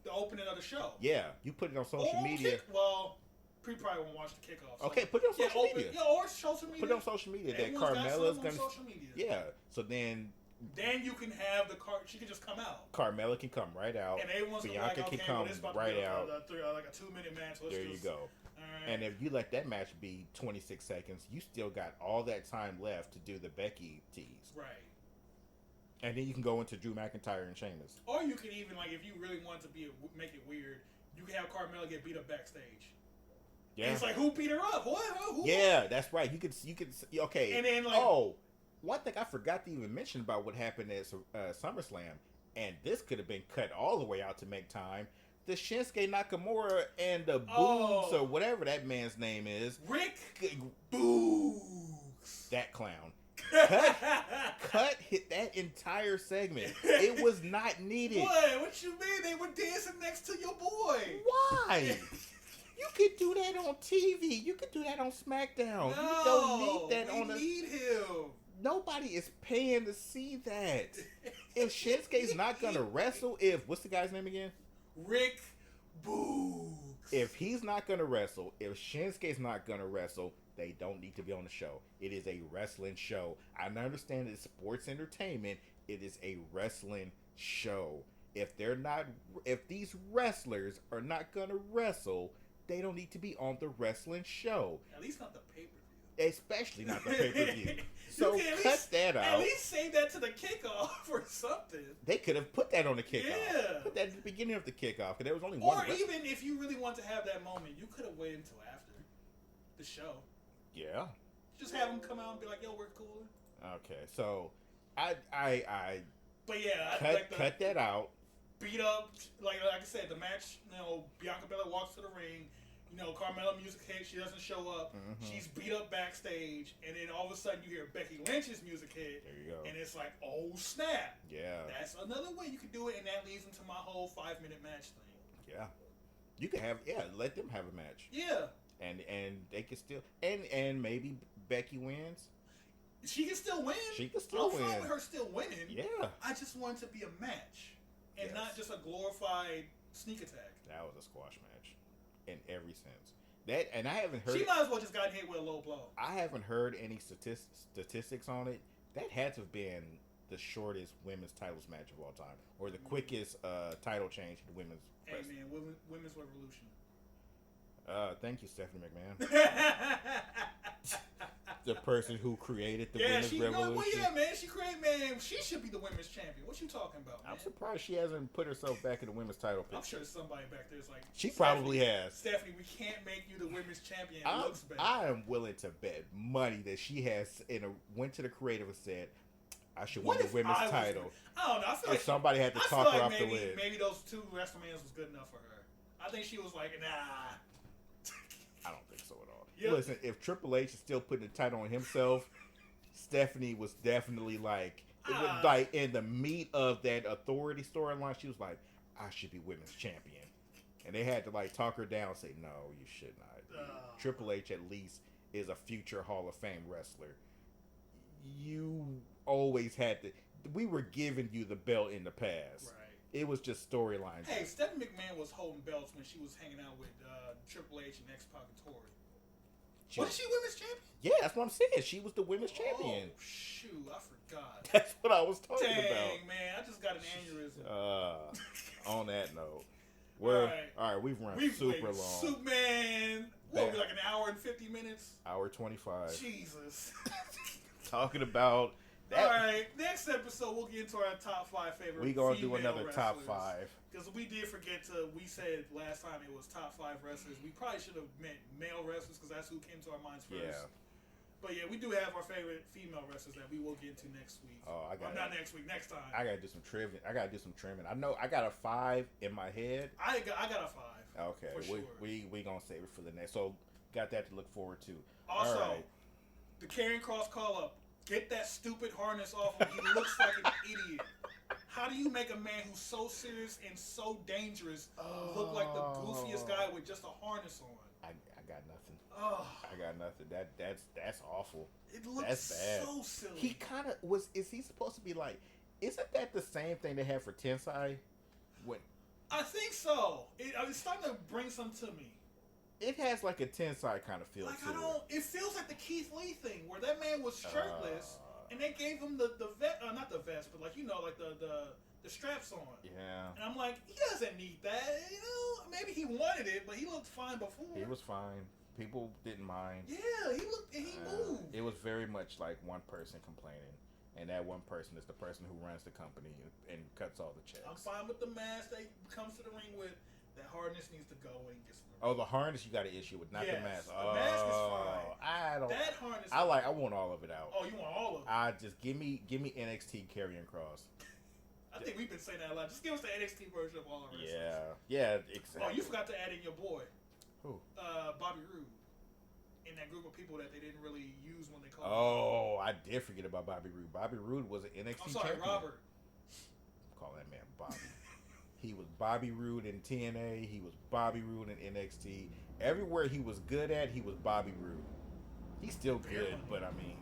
The opening of the show. Yeah, you put it on social media. Probably won't watch the kickoff. So. Okay, put it on social media. Yeah, or social media. Put it on social media that Carmella's going to. Social media. Yeah, so then you can have she can just come out. Carmella can come right out. And everyone's Bianca like, okay, can come right out. Like a 2-minute match. There you go. Right. And if you let that match be 26 seconds, you still got all that time left to do the Becky tease. Right. And then you can go into Drew McIntyre and Sheamus. Or you can even, like, if you really want to make it weird, you can have Carmella get beat up backstage. Yeah. And it's like, who beat her up? What? Who? Yeah, that's right. You could. Okay. And then, like, one thing I forgot to even mention about what happened at SummerSlam, and this could have been cut all the way out to make time. The Shinsuke Nakamura and the Boogs or whatever that man's name is. Rick Boogs. That clown. Cut hit that entire segment. It was not needed. What you mean? They were dancing next to your boy. Why? You could do that on TV. You could do that on SmackDown. No, you don't need that on the. Need him. Nobody is paying to see that. If Shinsuke's not gonna wrestle, what's the guy's name again? Rick Boogs. If he's not gonna wrestle, if Shinsuke's not gonna wrestle, they don't need to be on the show. It is a wrestling show. I understand it's sports entertainment. It is a wrestling show. If these wrestlers are not gonna wrestle, they don't need to be on the wrestling show. At least not the pay-per-view. Especially not the pay-per-view. So cut that out. At least save that to the kickoff or something. They could have put that on the kickoff. Yeah. Put that at the beginning of the kickoff, because there was only one. Or even if you really want to have that moment, you could have waited until after the show. Yeah. Just have them come out and be like, "Yo, we're cool." Okay, so I. But yeah, cut that out. Beat up, like I said, the match. Bianca Belair walks to the ring. Carmella music hit. She doesn't show up. Mm-hmm. She's beat up backstage, and then all of a sudden you hear Becky Lynch's music hit. There you go. And it's like, oh snap! Yeah. That's another way you could do it, and that leads into my whole 5-minute match thing. Yeah. You can let them have a match. Yeah. And they can still and maybe Becky wins. She can still win. She can still win. I'm fine with her still winning. Yeah. I just want it to be a match, and not just a glorified sneak attack. That was a squash match, in every sense. And I haven't heard. She might as well just got hit with a low blow. I haven't heard any statistics on it. That had to have been the shortest women's titles match of all time, or the quickest title change in the women's. Hey man, women's revolution. Thank you, Stephanie McMahon. The person who created the women's revolution. Well, yeah, man. She created, man. She should be the women's champion. What you talking about, man? I'm surprised she hasn't put herself back in the women's title picture. I'm sure somebody back there is like, she probably has. Stephanie, we can't make you the women's champion. It looks bad. I am willing to bet money that she has went to the creative and said, I should win the women's title. I don't know. I feel like somebody had to talk her off the list. Maybe those 2 WrestleManias was good enough for her. I think she was like, nah. I don't think so at all. Yep. Listen, if Triple H is still putting the title on himself, Stephanie was definitely like in the meat of that authority storyline. She was like, I should be women's champion, and they had to like talk her down and say, no, you should not. Triple H at least is a future Hall of Fame wrestler. You always had to. We were giving you the belt in the past. Right. It was just storylines. Hey, Stephanie McMahon was holding belts when she was hanging out with Triple H and X-Pac and Tori. Was she women's champion? Yeah, that's what I'm saying. She was the women's champion. Oh, shoot. I forgot. That's what I was talking about. Dang, man. I just got an aneurysm. On that note, all right, we've run super long. Superman. What, like an hour and 50 minutes? Hour 25. Jesus. Talking about that. All right, next episode we'll get into our top 5 favorite. We're going to do another top 5. Because we did forget we said last time it was top 5 wrestlers. We probably should have meant male wrestlers because that's who came to our minds first. Yeah. But yeah, we do have our favorite female wrestlers that we will get into next week. Oh, not next week, next time. I gotta do some trimming. I know I got a 5 in my head. I got a 5. Okay, for sure. we gonna save it for the next. So got that to look forward to. Also, all right. The Karrion Kross call up. Get that stupid harness off him. He looks like an idiot. How do you make a man who's so serious and so dangerous look like the goofiest guy with just a harness on? I got nothing. Oh. I got nothing. That's awful. It looks that's bad. so silly. He kind of was. Is he supposed to be like? Isn't that the same thing they had for Tensai? When I think so. It's starting to bring some to me. It has like a Tensai kind of feel to it. It feels like the Keith Lee thing where that man was shirtless and they gave him the vest, not the vest, but like like the straps on. Yeah. And I'm like, he doesn't need that. Maybe he wanted it, but he looked fine before. He was fine. People didn't mind. Yeah, he looked and he moved. It was very much like one person complaining, and that one person is the person who runs the company and cuts all the checks. I'm fine with the mask that he comes to the ring with. That harness needs to go and get some. Oh, the harness you got an issue with, not the mask. The mask is fine. I don't. That harness. I want all of it out. Oh, you want all of it? I just give me NXT Karrion Kross. I think we've been saying that a lot. Just give us the NXT version of all our wrestlers. Yeah, exactly. Oh, you forgot to add in your boy. Who? Bobby Roode. In that group of people that they didn't really use when they called. Oh, I did forget about Bobby Roode. Bobby Roode was an NXT champion. Robert. Call that man Bobby. He was Bobby Roode in TNA. He was Bobby Roode in NXT. Everywhere he was good at, he was Bobby Roode. He's still good, but I mean,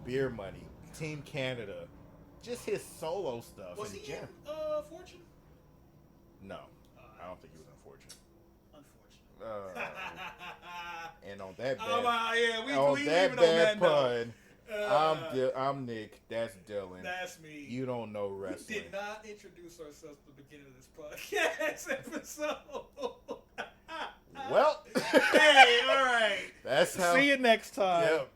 Beer Money, Team Canada, just his solo stuff. Was he in Fortune? No, I don't think he was in Fortune. Unfortunate. And on that bad pun, I'm Nick. That's Dillon. That's me. You don't know wrestling. We did not introduce ourselves at the beginning of this podcast episode. Well, hey, all right. That's how. See you next time. Yep.